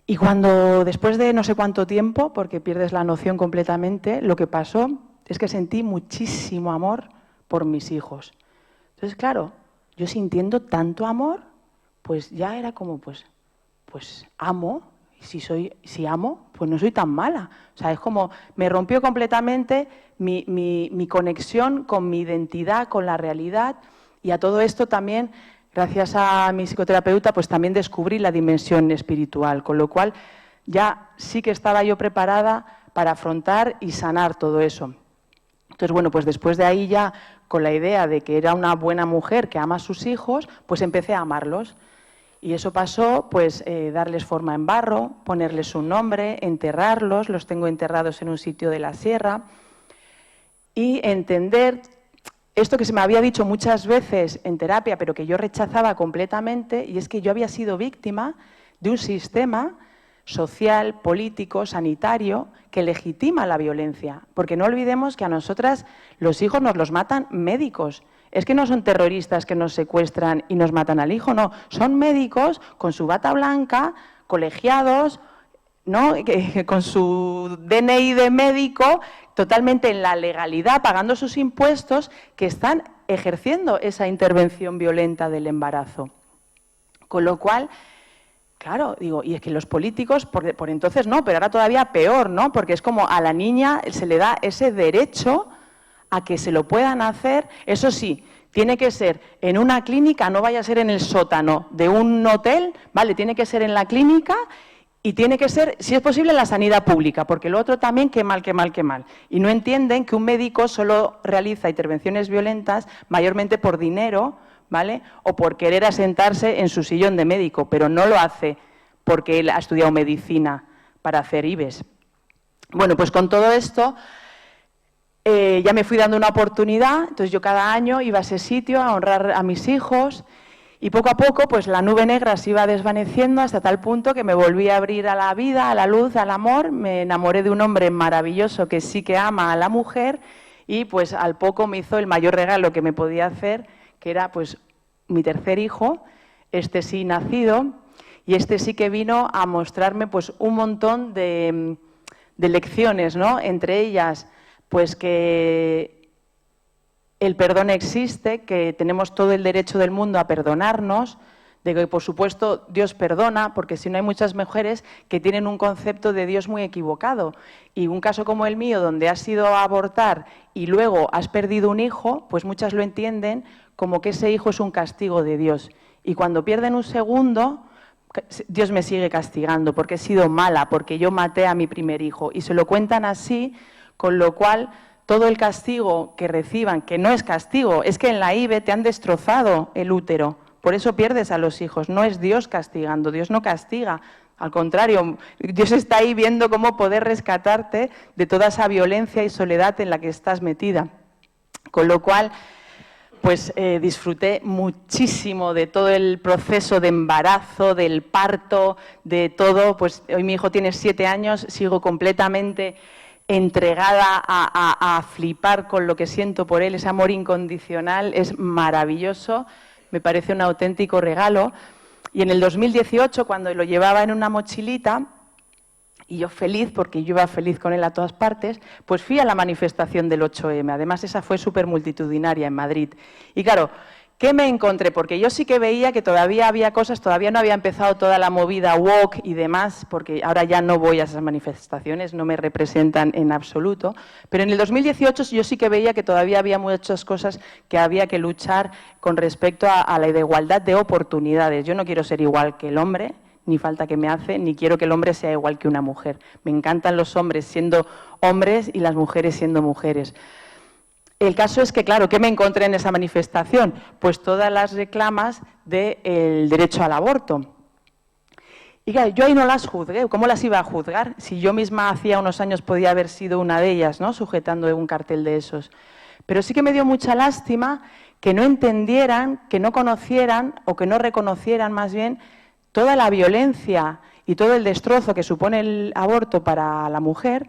Y cuando, después de no sé cuánto tiempo, porque pierdes la noción completamente, lo que pasó es que sentí muchísimo amor por mis hijos. Entonces, claro, yo sintiendo tanto amor, pues ya era como, pues amo, y si amo, pues no soy tan mala. O sea, es como, me rompió completamente mi conexión con mi identidad, con la realidad, y a todo esto también, gracias a mi psicoterapeuta, pues también descubrí la dimensión espiritual, con lo cual ya sí que estaba yo preparada para afrontar y sanar todo eso. Entonces, bueno, pues después de ahí ya, con la idea de que era una buena mujer que ama a sus hijos, pues empecé a amarlos. Y eso pasó, pues, darles forma en barro, ponerles un nombre, enterrarlos, los tengo enterrados en un sitio de la sierra, y entender esto que se me había dicho muchas veces en terapia, pero que yo rechazaba completamente, y es que yo había sido víctima de un sistema social, político, sanitario, que legitima la violencia. Porque no olvidemos que a nosotras los hijos nos los matan médicos. Es que no son terroristas que nos secuestran y nos matan al hijo, no. Son médicos con su bata blanca, colegiados, ¿no? Con su DNI de médico, totalmente en la legalidad, pagando sus impuestos, que están ejerciendo esa intervención violenta del embarazo. Con lo cual, claro, digo, y es que los políticos, por entonces no, pero ahora todavía peor, ¿no? Porque es como a la niña se le da ese derecho a que se lo puedan hacer, eso sí, tiene que ser en una clínica, no vaya a ser en el sótano de un hotel, ¿vale? Tiene que ser en la clínica y tiene que ser, si es posible, en la sanidad pública, porque lo otro también, qué mal, qué mal, qué mal. Y no entienden que un médico solo realiza intervenciones violentas mayormente por dinero, ¿vale? O por querer asentarse en su sillón de médico, pero no lo hace porque él ha estudiado medicina para hacer IBES. Bueno, pues con todo esto ya me fui dando una oportunidad, entonces yo cada año iba a ese sitio a honrar a mis hijos y poco a poco pues la nube negra se iba desvaneciendo hasta tal punto que me volví a abrir a la vida, a la luz, al amor, me enamoré de un hombre maravilloso que sí que ama a la mujer Y pues al poco me hizo el mayor regalo que me podía hacer, que era pues mi tercer hijo, este sí nacido, y este sí que vino a mostrarme pues un montón de lecciones, ¿no? Entre ellas, pues que el perdón existe, que tenemos todo el derecho del mundo a perdonarnos, de que, por supuesto, Dios perdona, porque si no hay muchas mujeres que tienen un concepto de Dios muy equivocado. Y un caso como el mío, donde has ido a abortar y luego has perdido un hijo, pues muchas lo entienden como que ese hijo es un castigo de Dios. Y cuando pierden un segundo, Dios me sigue castigando porque he sido mala, porque yo maté a mi primer hijo. Y se lo cuentan así, con lo cual todo el castigo que reciban, que no es castigo, es que en la IVE te han destrozado el útero. Por eso pierdes a los hijos. No es Dios castigando, Dios no castiga. Al contrario, Dios está ahí viendo cómo poder rescatarte de toda esa violencia y soledad en la que estás metida. Con lo cual, pues disfruté muchísimo de todo el proceso de embarazo, del parto, de todo. Pues hoy mi hijo tiene 7 años, sigo completamente entregada a flipar con lo que siento por él. Ese amor incondicional es maravilloso. Me parece un auténtico regalo. Y en el 2018, cuando lo llevaba en una mochilita, y yo feliz, porque yo iba feliz con él a todas partes, pues fui a la manifestación del 8M. Además, esa fue súper multitudinaria en Madrid. Y claro, ¿qué me encontré? Porque yo sí que veía que todavía había cosas, todavía no había empezado toda la movida woke y demás, porque ahora ya no voy a esas manifestaciones, no me representan en absoluto, pero en el 2018 yo sí que veía que todavía había muchas cosas que había que luchar con respecto a la igualdad de oportunidades. Yo no quiero ser igual que el hombre, ni falta que me hace, ni quiero que el hombre sea igual que una mujer. Me encantan los hombres siendo hombres y las mujeres siendo mujeres. El caso es que, claro, ¿qué me encontré en esa manifestación? Pues todas las reclamas del derecho al aborto. Y claro, yo ahí no las juzgué. ¿Cómo las iba a juzgar? Si yo misma hacía unos años podía haber sido una de ellas, ¿no? Sujetando un cartel de esos. Pero sí que me dio mucha lástima que no entendieran, que no conocieran o que no reconocieran más bien toda la violencia y todo el destrozo que supone el aborto para la mujer.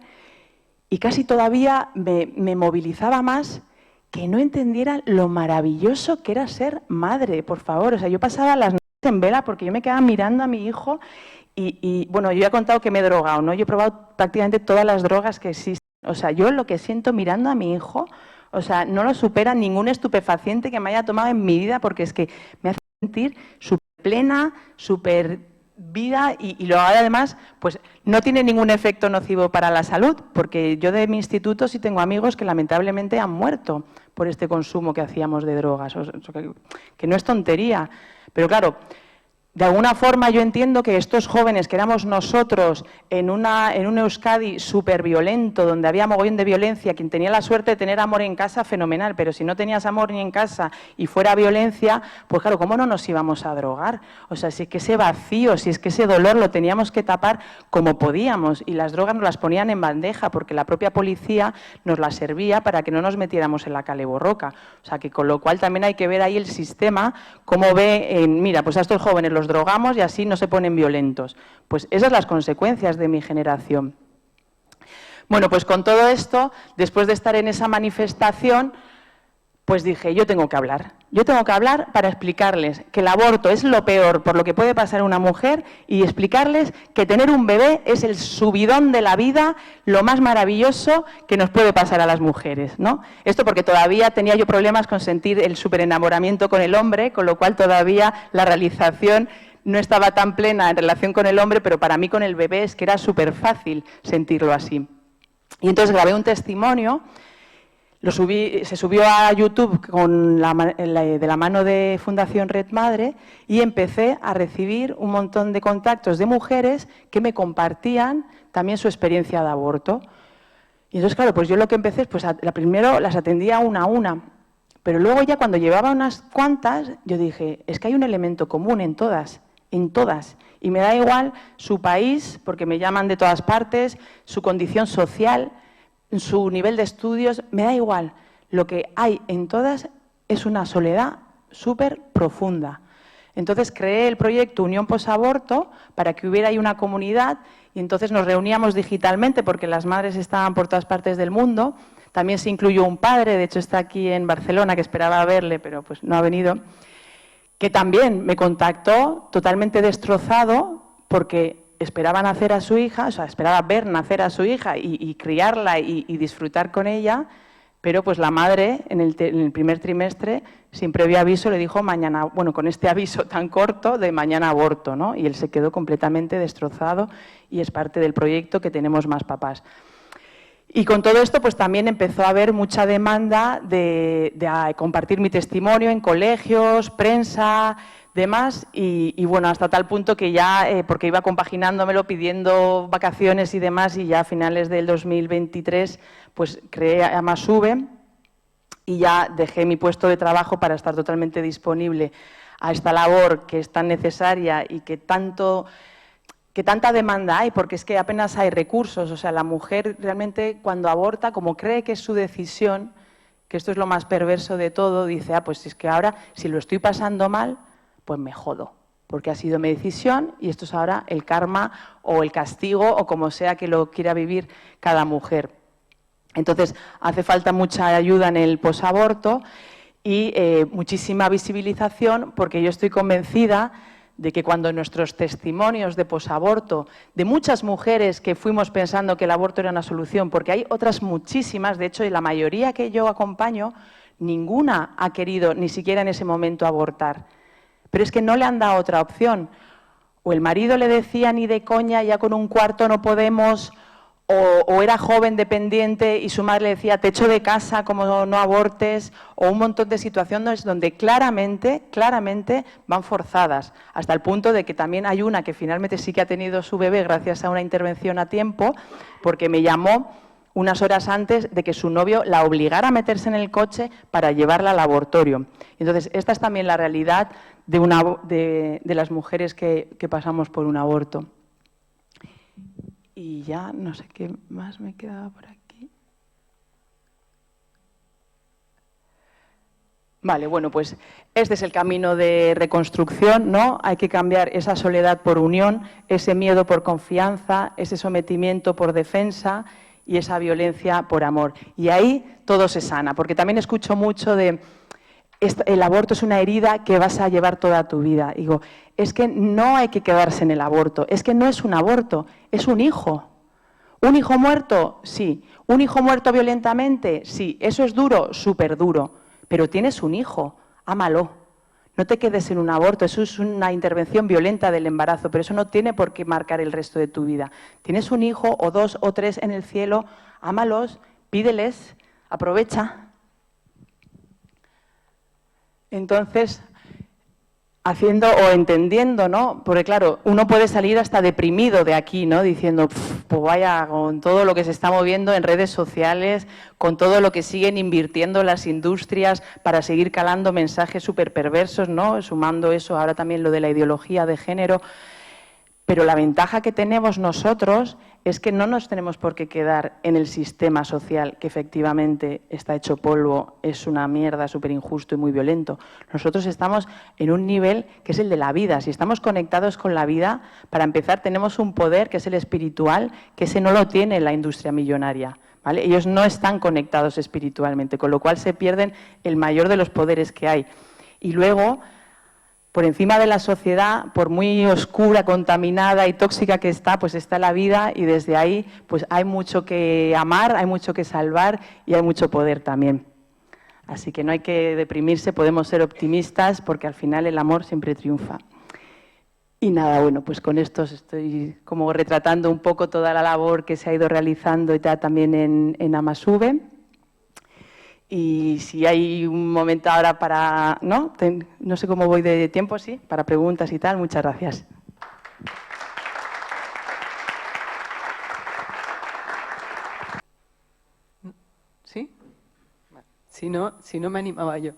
Y casi todavía me movilizaba más que no entendieran lo maravilloso que era ser madre, por favor. O sea, yo pasaba las noches en vela porque yo me quedaba mirando a mi hijo y bueno, yo ya he contado que me he drogado, ¿no? Yo he probado prácticamente todas las drogas que existen. O sea, yo lo que siento mirando a mi hijo, o sea, no lo supera ningún estupefaciente que me haya tomado en mi vida porque es que me hace sentir súper plena, súper vida y luego además pues no tiene ningún efecto nocivo para la salud, porque yo de mi instituto sí tengo amigos que lamentablemente han muerto por este consumo que hacíamos de drogas, que no es tontería, pero claro, de alguna forma yo entiendo que estos jóvenes que éramos nosotros en un Euskadi súper violento, donde había mogollón de violencia, quien tenía la suerte de tener amor en casa, fenomenal, pero si no tenías amor ni en casa y fuera violencia, pues claro, ¿cómo no nos íbamos a drogar? O sea, si es que ese vacío, si es que ese dolor lo teníamos que tapar como podíamos y las drogas nos las ponían en bandeja porque la propia policía nos las servía para que no nos metiéramos en la cale borroca. O sea, que con lo cual también hay que ver ahí el sistema, cómo ve, mira, pues a estos jóvenes los drogamos y así no se ponen violentos. Pues esas son las consecuencias de mi generación. Bueno, pues con todo esto, después de estar en esa manifestación, pues dije, yo tengo que hablar. Yo tengo que hablar para explicarles que el aborto es lo peor por lo que puede pasar a una mujer y explicarles que tener un bebé es el subidón de la vida, lo más maravilloso que nos puede pasar a las mujeres, ¿no? Esto porque todavía tenía yo problemas con sentir el superenamoramiento con el hombre, con lo cual todavía la realización no estaba tan plena en relación con el hombre, pero para mí con el bebé es que era súper fácil sentirlo así. Y entonces grabé un testimonio. Se subió a YouTube de la mano de Fundación Red Madre y empecé a recibir un montón de contactos de mujeres que me compartían también su experiencia de aborto. Y entonces, claro, pues yo lo que empecé, pues primero las atendía una a una, pero luego ya cuando llevaba unas cuantas, yo dije, es que hay un elemento común en todas, y me da igual su país, porque me llaman de todas partes, su condición social, su nivel de estudios, me da igual. Lo que hay en todas es una soledad súper profunda. Entonces creé el proyecto Unión Posaborto para que hubiera ahí una comunidad y entonces nos reuníamos digitalmente porque las madres estaban por todas partes del mundo. También se incluyó un padre, de hecho está aquí en Barcelona, que esperaba verle, pero pues no ha venido, que también me contactó totalmente destrozado porque esperaba nacer a su hija, o sea, esperaba ver nacer a su hija y criarla y disfrutar con ella, pero pues la madre en el primer trimestre, sin previo aviso, le dijo mañana, bueno, con este aviso tan corto de mañana aborto, ¿no? Y él se quedó completamente destrozado y es parte del proyecto que tenemos Más Papás. Y con todo esto, pues también empezó a haber mucha demanda de compartir mi testimonio en colegios, prensa, demás, y bueno, hasta tal punto que ya, porque iba compaginándomelo, pidiendo vacaciones y demás, y ya a finales del 2023, pues creé Amasube y ya dejé mi puesto de trabajo para estar totalmente disponible a esta labor que es tan necesaria y que tanta demanda hay, porque es que apenas hay recursos. O sea, la mujer realmente cuando aborta, como cree que es su decisión, que esto es lo más perverso de todo, dice, pues es que ahora, si lo estoy pasando mal, pues me jodo, porque ha sido mi decisión y esto es ahora el karma o el castigo o como sea que lo quiera vivir cada mujer. Entonces, hace falta mucha ayuda en el posaborto y muchísima visibilización, porque yo estoy convencida de que cuando nuestros testimonios de posaborto, de muchas mujeres que fuimos pensando que el aborto era una solución, porque hay otras muchísimas, de hecho, y la mayoría que yo acompaño, ninguna ha querido ni siquiera en ese momento abortar. Pero es que no le han dado otra opción. O el marido le decía ni de coña, ya con un cuarto no podemos, o era joven dependiente y su madre le decía te echo de casa como no abortes, o un montón de situaciones donde claramente van forzadas, hasta el punto de que también hay una que finalmente sí que ha tenido su bebé gracias a una intervención a tiempo, porque me llamó unas horas antes de que su novio la obligara a meterse en el coche para llevarla al abortorio. Entonces, esta es también la realidad de las mujeres que pasamos por un aborto. Y ya no sé qué más me quedaba por aquí. Vale, bueno, pues este es el camino de reconstrucción, ¿no? Hay que cambiar esa soledad por unión, ese miedo por confianza, ese sometimiento por defensa y esa violencia por amor. Y ahí todo se sana, porque también escucho mucho de el aborto es una herida que vas a llevar toda tu vida. Digo, es que no hay que quedarse en el aborto, es que no es un aborto, es un hijo. ¿Un hijo muerto? Sí. ¿Un hijo muerto violentamente? Sí. ¿Eso es duro? Súper duro. Pero tienes un hijo, ámalo. No te quedes en un aborto, eso es una intervención violenta del embarazo, pero eso no tiene por qué marcar el resto de tu vida. Tienes un hijo, o 2 o 3 en el cielo, ámalos, pídeles, aprovecha. Entonces, haciendo o entendiendo, ¿no? Porque claro, uno puede salir hasta deprimido de aquí, ¿no? Diciendo, pues vaya, con todo lo que se está moviendo en redes sociales, con todo lo que siguen invirtiendo las industrias para seguir calando mensajes súper perversos, ¿no? Sumando eso, ahora también lo de la ideología de género. Pero la ventaja que tenemos nosotros es que no nos tenemos por qué quedar en el sistema social que efectivamente está hecho polvo, es una mierda, súper injusto y muy violento. Nosotros estamos en un nivel que es el de la vida. Si estamos conectados con la vida, para empezar tenemos un poder que es el espiritual, que ese no lo tiene la industria millonaria, ¿vale? Ellos no están conectados espiritualmente, con lo cual se pierden el mayor de los poderes que hay. Y luego, por encima de la sociedad, por muy oscura, contaminada y tóxica que está, pues está la vida y desde ahí pues hay mucho que amar, hay mucho que salvar y hay mucho poder también. Así que no hay que deprimirse, podemos ser optimistas porque al final el amor siempre triunfa. Y nada, bueno, pues con esto estoy como retratando un poco toda la labor que se ha ido realizando ya también en Amasube. Y si hay un momento ahora para, ¿no? No sé cómo voy de tiempo, sí, para preguntas y tal, muchas gracias. ¿Sí? Si no me animaba yo.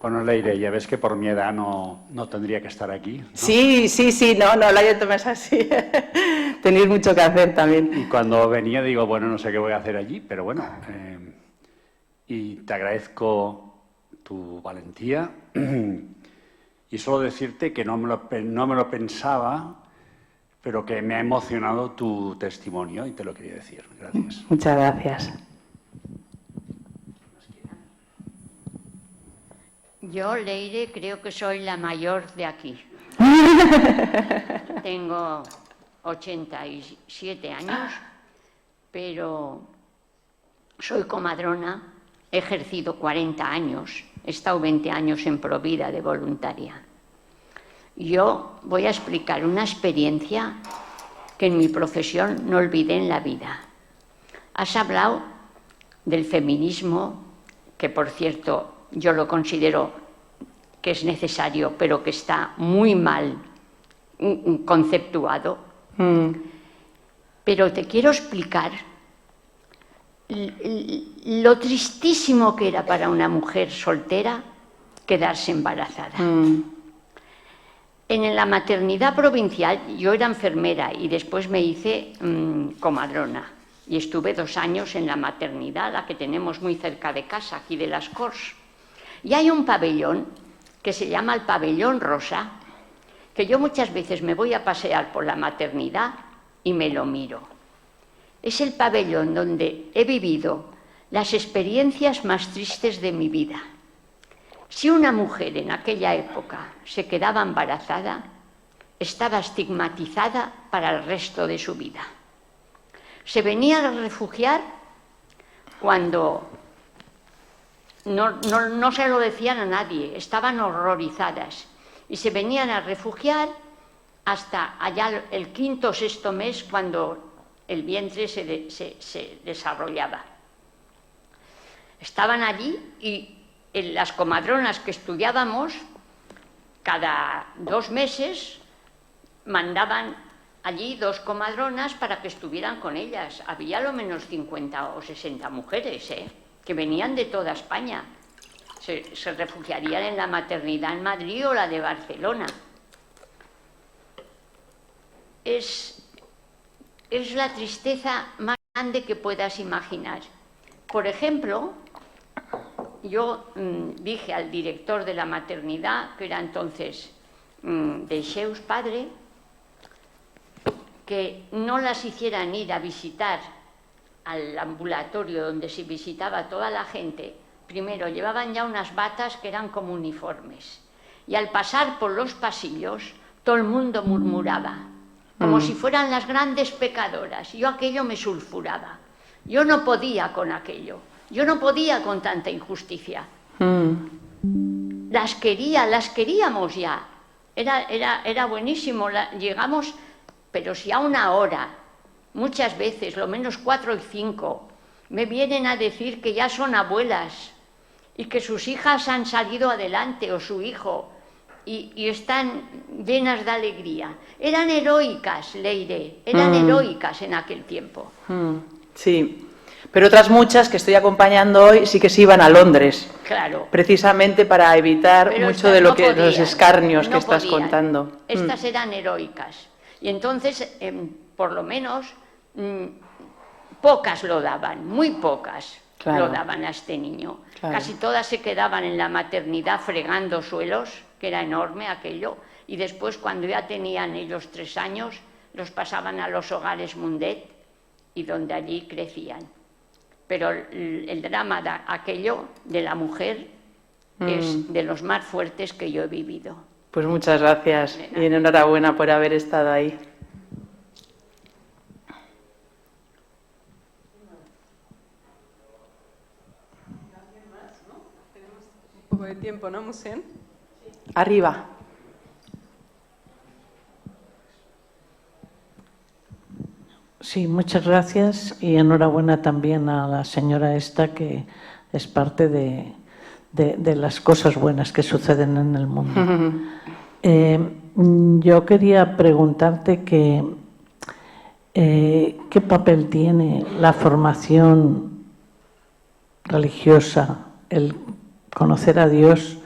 Bueno, Leire, ya ves que por mi edad no tendría que estar aquí, ¿no? Sí, no, la tomes así. Tenéis mucho que hacer también. Y cuando venía digo, bueno, no sé qué voy a hacer allí, pero bueno, y te agradezco tu valentía y solo decirte que no me lo pensaba, pero que me ha emocionado tu testimonio y te lo quería decir. Gracias. Muchas gracias. Yo, Leire, creo que soy la mayor de aquí. Tengo 87 años, pero soy comadrona, he ejercido 40 años, he estado 20 años en Provida de voluntaria. Yo voy a explicar una experiencia que en mi profesión no olvidé en la vida. Has hablado del feminismo, que por cierto yo lo considero que es necesario, pero que está muy mal conceptuado. Pero te quiero explicar lo tristísimo que era para una mujer soltera quedarse embarazada. En la maternidad provincial yo era enfermera y después me hice comadrona y estuve 2 años en la maternidad, la que tenemos muy cerca de casa, aquí de Las Corts. Y hay un pabellón que se llama el Pabellón Rosa, que yo muchas veces me voy a pasear por la maternidad y me lo miro. Es el pabellón donde he vivido las experiencias más tristes de mi vida. Si una mujer en aquella época se quedaba embarazada, estaba estigmatizada para el resto de su vida. Se venían a refugiar cuando no se lo decían a nadie, estaban horrorizadas. Y se venían a refugiar hasta allá el 5º o 6º mes, cuando el vientre se desarrollaba. Estaban allí y las comadronas que estudiábamos, cada 2 meses mandaban allí 2 comadronas para que estuvieran con ellas. Había lo menos 50 o 60 mujeres, que venían de toda España. Se refugiarían en la maternidad en Madrid o la de Barcelona. Es la tristeza más grande que puedas imaginar. Por ejemplo, yo dije al director de la maternidad, que era entonces Deixeus padre, que no las hicieran ir a visitar al ambulatorio donde se visitaba a toda la gente. Primero, llevaban ya unas batas que eran como uniformes. Y al pasar por los pasillos, todo el mundo murmuraba, como si fueran las grandes pecadoras. Yo aquello me sulfuraba. Yo no podía con aquello. Yo no podía con tanta injusticia. Las queríamos ya. Era buenísimo. Llegamos, pero si a una hora, muchas veces, lo menos 4 y 5, me vienen a decir que ya son abuelas y que sus hijas han salido adelante, o su hijo, y están llenas de alegría. Eran heroicas, Leire, eran heroicas en aquel tiempo. Sí. Pero otras muchas que estoy acompañando hoy sí que se iban a Londres. Claro. Precisamente para evitar Pero mucho de lo que podían, los escarnios no que estás podían. contando. Estas eran heroicas. Y entonces, por lo menos, pocas lo daban, muy pocas lo daban a este niño. Claro. Casi todas se quedaban en la maternidad fregando suelos, que era enorme aquello, y después, cuando ya tenían ellos 3 años, los pasaban a los hogares Mundet, y donde allí crecían. Pero el drama de aquello de la mujer es de los más fuertes que yo he vivido. Pues muchas gracias y enhorabuena por haber estado ahí. Un poco de tiempo, ¿no, Musén? Arriba. Sí, muchas gracias y enhorabuena también a la señora esta, que es parte de las cosas buenas que suceden en el mundo. Yo quería preguntarte qué papel tiene la formación religiosa, el conocer a Dios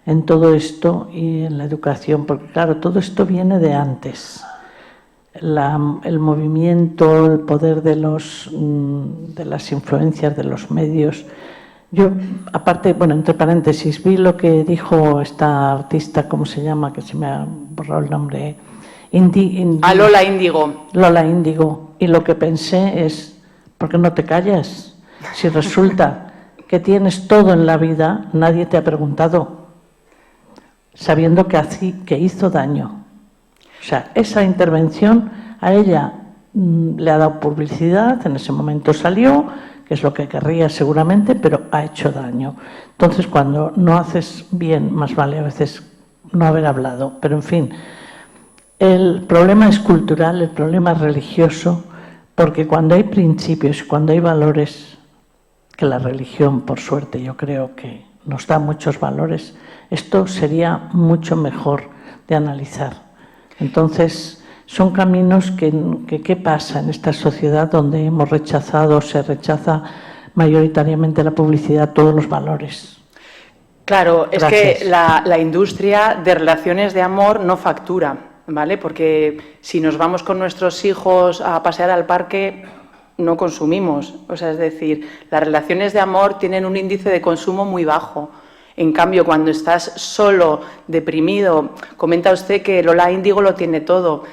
en todo esto y en la educación, porque claro, todo esto viene de antes. El movimiento, el poder de las influencias de los medios. Yo, aparte, bueno, entre paréntesis, vi lo que dijo esta artista, ¿cómo se llama? Que se me ha borrado el nombre. A Lola Índigo. Lola Índigo. Y lo que pensé es, ¿por qué no te callas? Si resulta que tienes todo en la vida, nadie te ha preguntado, sabiendo que hizo daño. O sea, esa intervención a ella le ha dado publicidad, en ese momento salió, que es lo que querría seguramente, pero ha hecho daño. Entonces, cuando no haces bien, más vale a veces no haber hablado. Pero, en fin, el problema es cultural, el problema es religioso, porque cuando hay principios, cuando hay valores, que la religión, por suerte, yo creo que nos da muchos valores, esto sería mucho mejor de analizar. Entonces, son caminos que ¿qué pasa en esta sociedad donde hemos rechazado, se rechaza mayoritariamente la publicidad, todos los valores? Claro, Gracias. Es que la industria de relaciones de amor no factura, ¿vale? Porque si nos vamos con nuestros hijos a pasear al parque, no consumimos. O sea, es decir, las relaciones de amor tienen un índice de consumo muy bajo. En cambio, cuando estás solo, deprimido, comenta usted que Lola Índigo lo tiene todo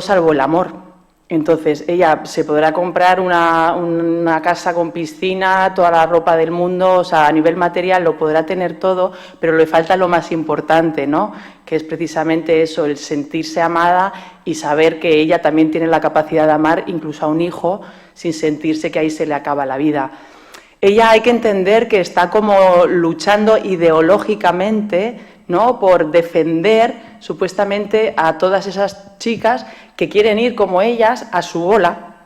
salvo el amor. Entonces, ella se podrá comprar una casa con piscina, toda la ropa del mundo, o sea, a nivel material lo podrá tener todo, pero le falta lo más importante, ¿no? Que es precisamente eso, el sentirse amada y saber que ella también tiene la capacidad de amar incluso a un hijo sin sentirse que ahí se le acaba la vida. Ella hay que entender que está como luchando ideológicamente, ¿no?, por defender supuestamente a todas esas chicas que quieren ir como ellas a su bola,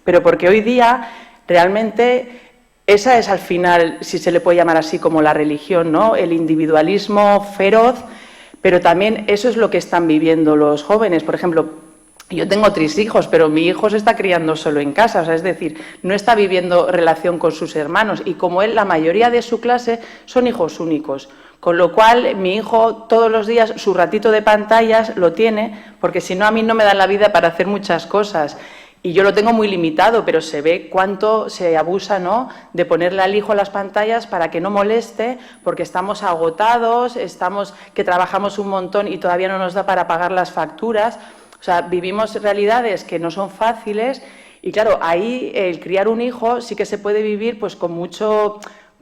pero porque hoy día realmente esa es al final, si se le puede llamar así, como la religión, ¿no?, el individualismo feroz, pero también eso es lo que están viviendo los jóvenes. Por ejemplo, yo tengo 3 hijos, pero mi hijo se está criando solo en casa, o sea, es decir, no está viviendo relación con sus hermanos y como él, la mayoría de su clase son hijos únicos. Con lo cual, mi hijo todos los días su ratito de pantallas lo tiene, porque si no a mí no me dan la vida para hacer muchas cosas. Y yo lo tengo muy limitado, pero se ve cuánto se abusa, ¿no?, de ponerle al hijo las pantallas para que no moleste, porque estamos agotados, que trabajamos un montón y todavía no nos da para pagar las facturas. O sea, vivimos realidades que no son fáciles y, claro, ahí el criar un hijo sí que se puede vivir pues con mucho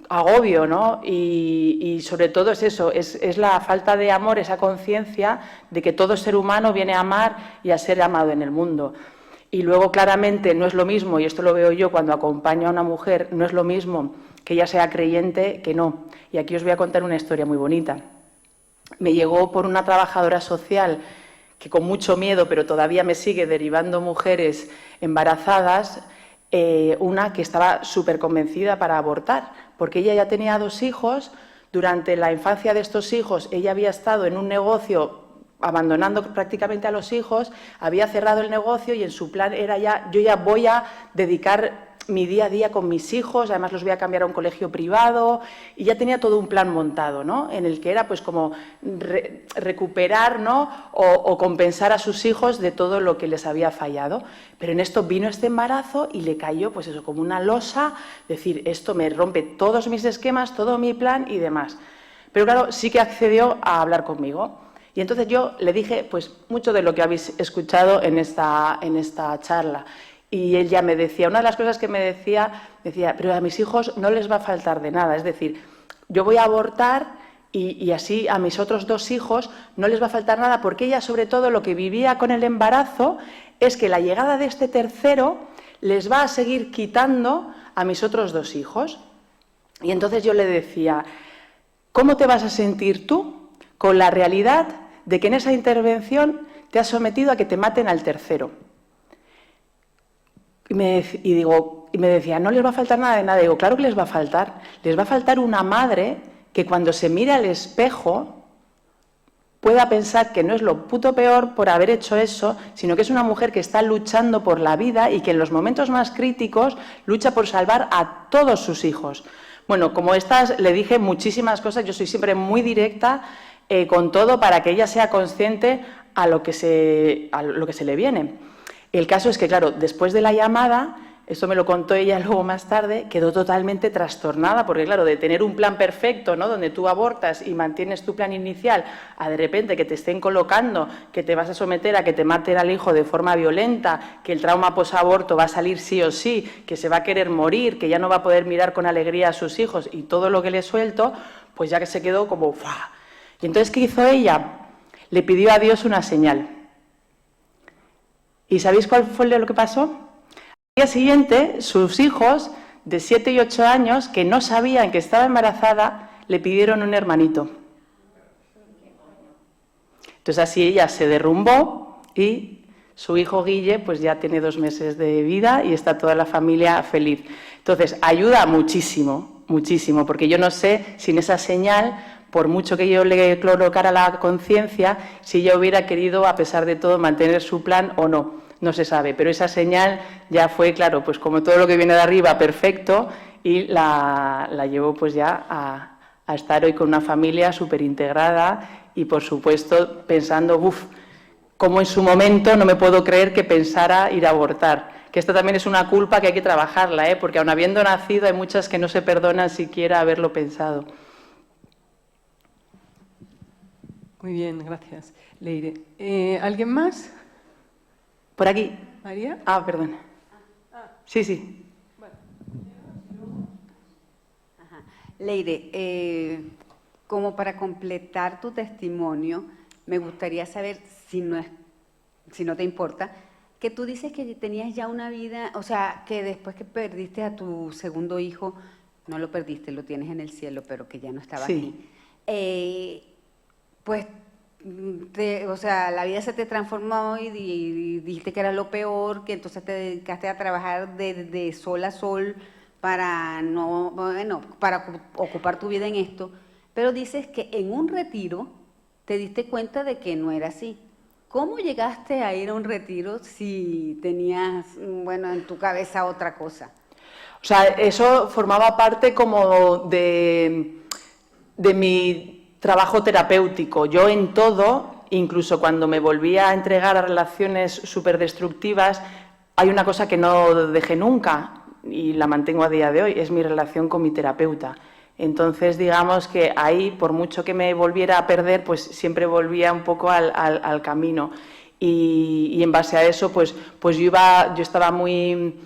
agobio, ¿no? Y sobre todo es eso, es la falta de amor, esa conciencia de que todo ser humano viene a amar y a ser amado en el mundo. Y luego, claramente, no es lo mismo, y esto lo veo yo cuando acompaño a una mujer, no es lo mismo que ella sea creyente que no. Y aquí os voy a contar una historia muy bonita. Me llegó por una trabajadora social que con mucho miedo, pero todavía me sigue derivando mujeres embarazadas, una que estaba súper convencida para abortar, porque ella ya tenía 2 hijos, durante la infancia de estos hijos ella había estado en un negocio abandonando prácticamente a los hijos, había cerrado el negocio y en su plan era yo ya voy a dedicar mi día a día con mis hijos, además los voy a cambiar a un colegio privado y ya tenía todo un plan montado, ¿no?, en el que era pues como recuperar, ¿no?, o compensar a sus hijos de todo lo que les había fallado. Pero en esto vino este embarazo y le cayó pues eso, como una losa, decir, esto me rompe todos mis esquemas, todo mi plan y demás. Pero claro, sí que accedió a hablar conmigo. Y entonces yo le dije pues mucho de lo que habéis escuchado en esta charla. Y él ya me decía, una de las cosas que me decía, pero a mis hijos no les va a faltar de nada. Es decir, yo voy a abortar y así a mis otros 2 hijos no les va a faltar nada, porque ella sobre todo lo que vivía con el embarazo es que la llegada de este tercero les va a seguir quitando a mis otros 2 hijos. Y entonces yo le decía, ¿cómo te vas a sentir tú con la realidad de que en esa intervención te has sometido a que te maten al tercero? Y me decía, no les va a faltar nada de nada. Y digo, claro que les va a faltar una madre que cuando se mire al espejo pueda pensar que no es lo puto peor por haber hecho eso, sino que es una mujer que está luchando por la vida y que en los momentos más críticos lucha por salvar a todos sus hijos. Bueno, como estas le dije muchísimas cosas, yo soy siempre muy directa con todo para que ella sea consciente a lo que se le viene. El caso es que, claro, después de la llamada, esto me lo contó ella luego más tarde, quedó totalmente trastornada, porque claro, de tener un plan perfecto, ¿no?, donde tú abortas y mantienes tu plan inicial, a de repente que te estén colocando, que te vas a someter a que te maten al hijo de forma violenta, que el trauma posaborto va a salir sí o sí, que se va a querer morir, que ya no va a poder mirar con alegría a sus hijos y todo lo que le suelto, pues ya que se quedó como ¡fua! Y entonces, ¿qué hizo ella? Le pidió a Dios una señal. ¿Y sabéis cuál fue lo que pasó? Al día siguiente, sus hijos de 7 y 8 años, que no sabían que estaba embarazada, le pidieron un hermanito. Entonces así ella se derrumbó y su hijo Guille pues ya tiene 2 meses de vida y está toda la familia feliz. Entonces ayuda muchísimo, muchísimo, porque yo no sé, sin esa señal, por mucho que yo le colocara la conciencia, si ella hubiera querido, a pesar de todo, mantener su plan o no. No se sabe, pero esa señal ya fue, claro, pues como todo lo que viene de arriba, perfecto, y la llevó pues ya a estar hoy con una familia súper integrada y, por supuesto, pensando, como en su momento no me puedo creer que pensara ir a abortar. Que esto también es una culpa que hay que trabajarla, porque aun habiendo nacido hay muchas que no se perdonan siquiera haberlo pensado. Muy bien, gracias, Leire. ¿Alguien más? ¿Por aquí? ¿María? Ah, perdón. Sí, sí. Ajá. Leire, como para completar tu testimonio, me gustaría saber, si no te importa, que tú dices que tenías ya una vida, o sea, que después que perdiste a tu segundo hijo, no lo perdiste, lo tienes en el cielo, pero que ya no estaba aquí. Pues, o sea, la vida se te transformó y dijiste que era lo peor, que entonces te dedicaste a trabajar de sol a sol para para ocupar tu vida en esto, pero dices que en un retiro te diste cuenta de que no era así. ¿Cómo llegaste a ir a un retiro si tenías, en tu cabeza otra cosa? O sea, eso formaba parte como de mi trabajo terapéutico. Yo en todo, incluso cuando me volvía a entregar a relaciones súper destructivas, hay una cosa que no dejé nunca y la mantengo a día de hoy, es mi relación con mi terapeuta. Entonces, digamos que ahí, por mucho que me volviera a perder, pues siempre volvía un poco al camino. Y en base a eso, pues yo estaba muy...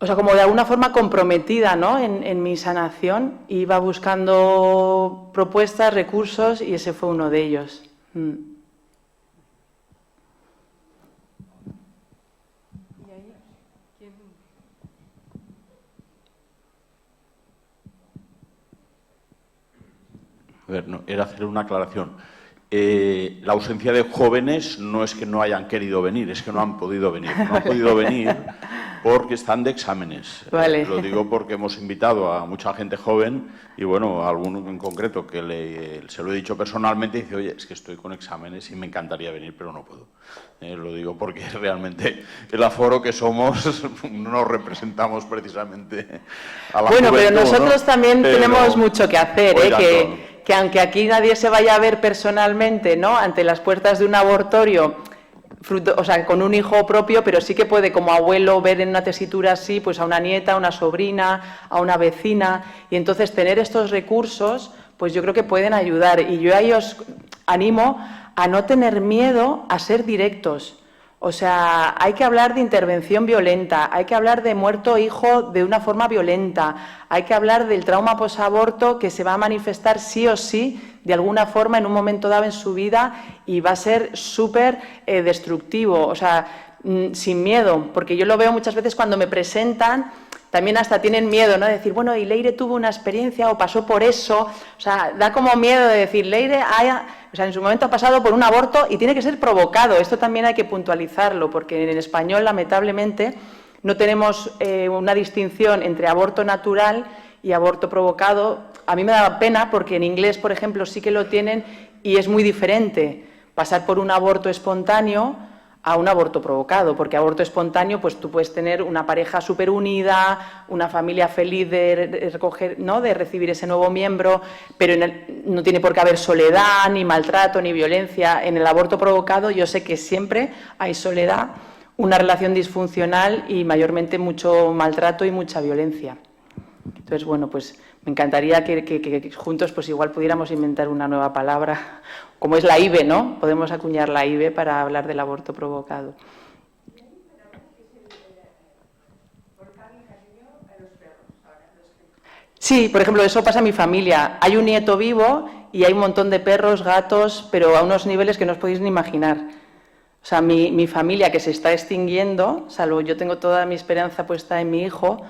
O sea, como de alguna forma comprometida, ¿no?, en mi sanación, iba buscando propuestas, recursos, y ese fue uno de ellos. A ver, no, era hacer una aclaración. La ausencia de jóvenes no es que no hayan querido venir, es que no han podido venir. No han podido venir porque están de exámenes. Vale. Lo digo porque hemos invitado a mucha gente joven y, bueno, a alguno en concreto que se lo he dicho personalmente y dice, oye, es que estoy con exámenes y me encantaría venir, pero no puedo. Lo digo porque realmente el aforo que somos no nos representamos precisamente a la juventud, pero nosotros, ¿no?, también pero tenemos mucho que hacer, oigan, que aunque aquí nadie se vaya a ver personalmente, ¿no?, ante las puertas de un abortorio, o sea, con un hijo propio, pero sí que puede como abuelo ver en una tesitura así pues a una nieta, a una sobrina, a una vecina, y entonces tener estos recursos pues yo creo que pueden ayudar, y yo ahí os animo a no tener miedo a ser directos. O sea, hay que hablar de intervención violenta, hay que hablar de muerto hijo de una forma violenta, hay que hablar del trauma posaborto que se va a manifestar sí o sí, de alguna forma, en un momento dado en su vida, y va a ser súper destructivo, o sea, sin miedo, porque yo lo veo muchas veces cuando me presentan, también hasta tienen miedo, ¿no?, de decir, bueno, y Leire tuvo una experiencia o pasó por eso, o sea, da como miedo de decir, Leire en su momento ha pasado por un aborto y tiene que ser provocado. Esto también hay que puntualizarlo, porque en español, lamentablemente, no tenemos una distinción entre aborto natural y aborto provocado. A mí me da pena porque en inglés, por ejemplo, sí que lo tienen y es muy diferente pasar por un aborto espontáneo a un aborto provocado, porque aborto espontáneo, pues tú puedes tener una pareja súper unida, una familia feliz de recoger, ¿no?, de recibir ese nuevo miembro, pero no tiene por qué haber soledad, ni maltrato, ni violencia. En el aborto provocado yo sé que siempre hay soledad, una relación disfuncional y mayormente mucho maltrato y mucha violencia. Entonces, bueno, pues me encantaría que juntos pues igual pudiéramos inventar una nueva palabra, como es la IVE, ¿no? Podemos acuñar la IVE para hablar del aborto provocado. Sí, por ejemplo, eso pasa en mi familia. Hay un nieto vivo y hay un montón de perros, gatos, pero a unos niveles que no os podéis ni imaginar. O sea, mi familia que se está extinguiendo, salvo yo tengo toda mi esperanza puesta en mi hijo,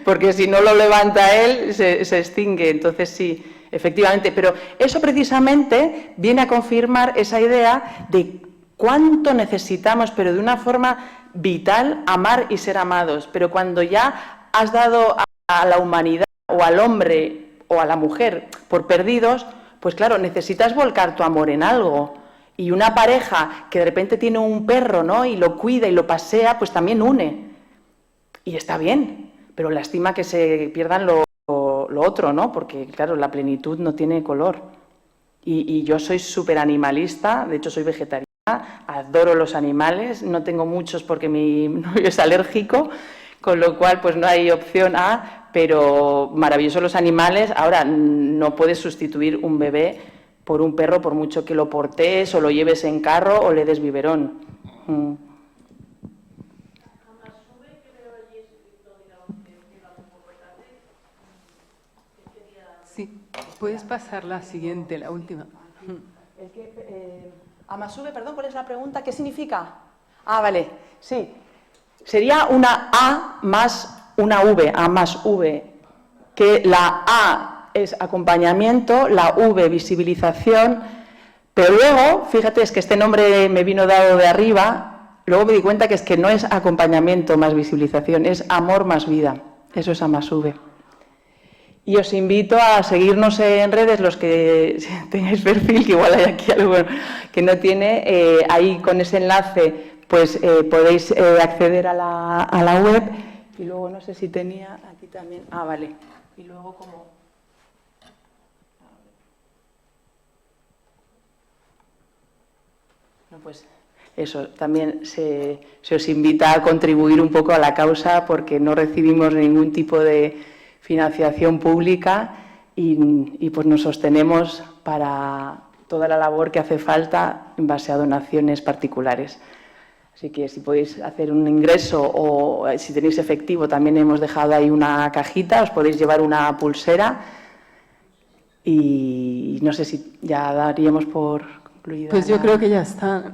porque si no lo levanta él, se extingue. Entonces sí, efectivamente. Pero eso precisamente viene a confirmar esa idea de cuánto necesitamos, pero de una forma vital, amar y ser amados. Pero cuando ya has dado a la humanidad o al hombre o a la mujer por perdidos, pues claro, necesitas volcar tu amor en algo. Y una pareja que de repente tiene un perro, ¿no?, y lo cuida y lo pasea, pues también une. Y está bien, pero lastima que se pierdan lo otro, ¿no? Porque, claro, la plenitud no tiene color. Y yo soy súper animalista, de hecho soy vegetariana, adoro los animales, no tengo muchos porque mi novio es alérgico, con lo cual pues no hay opción A, pero maravillosos los animales. Ahora, no puedes sustituir un bebé por un perro, por mucho que lo portes o lo lleves en carro o le des biberón. Sí, puedes pasar la siguiente, la última. Amasube, perdón, ¿cuál es la pregunta? ¿Qué significa? Ah, vale, sí. Sería una A más una V, A más V, que la A es acompañamiento, la V visibilización, pero luego, fíjate, es que este nombre me vino dado de arriba, luego me di cuenta que es que no es acompañamiento más visibilización, es amor más vida, eso es A más V. Y os invito a seguirnos en redes, los que tengáis perfil, que igual hay aquí algo que no tiene, ahí con ese enlace pues podéis acceder a la web, y luego no sé si tenía aquí también, ah, vale, y luego como... No, pues eso, también se os invita a contribuir un poco a la causa, porque no recibimos ningún tipo de financiación pública y pues nos sostenemos para toda la labor que hace falta en base a donaciones particulares. Así que si podéis hacer un ingreso o si tenéis efectivo, también hemos dejado ahí una cajita, os podéis llevar una pulsera y no sé si ya daríamos por concluida. Pues yo creo que ya está.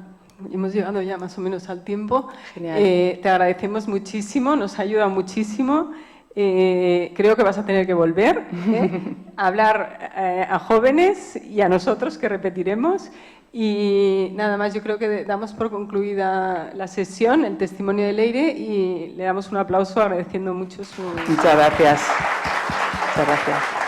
Hemos llegado ya más o menos al tiempo. Genial. Te agradecemos muchísimo, nos ayuda muchísimo. Creo que vas a tener que volver a hablar a jóvenes y a nosotros, que repetiremos. Y nada más, yo creo que damos por concluida la sesión, el testimonio de Leire, y le damos un aplauso agradeciendo mucho su... Muchas gracias. Muchas gracias.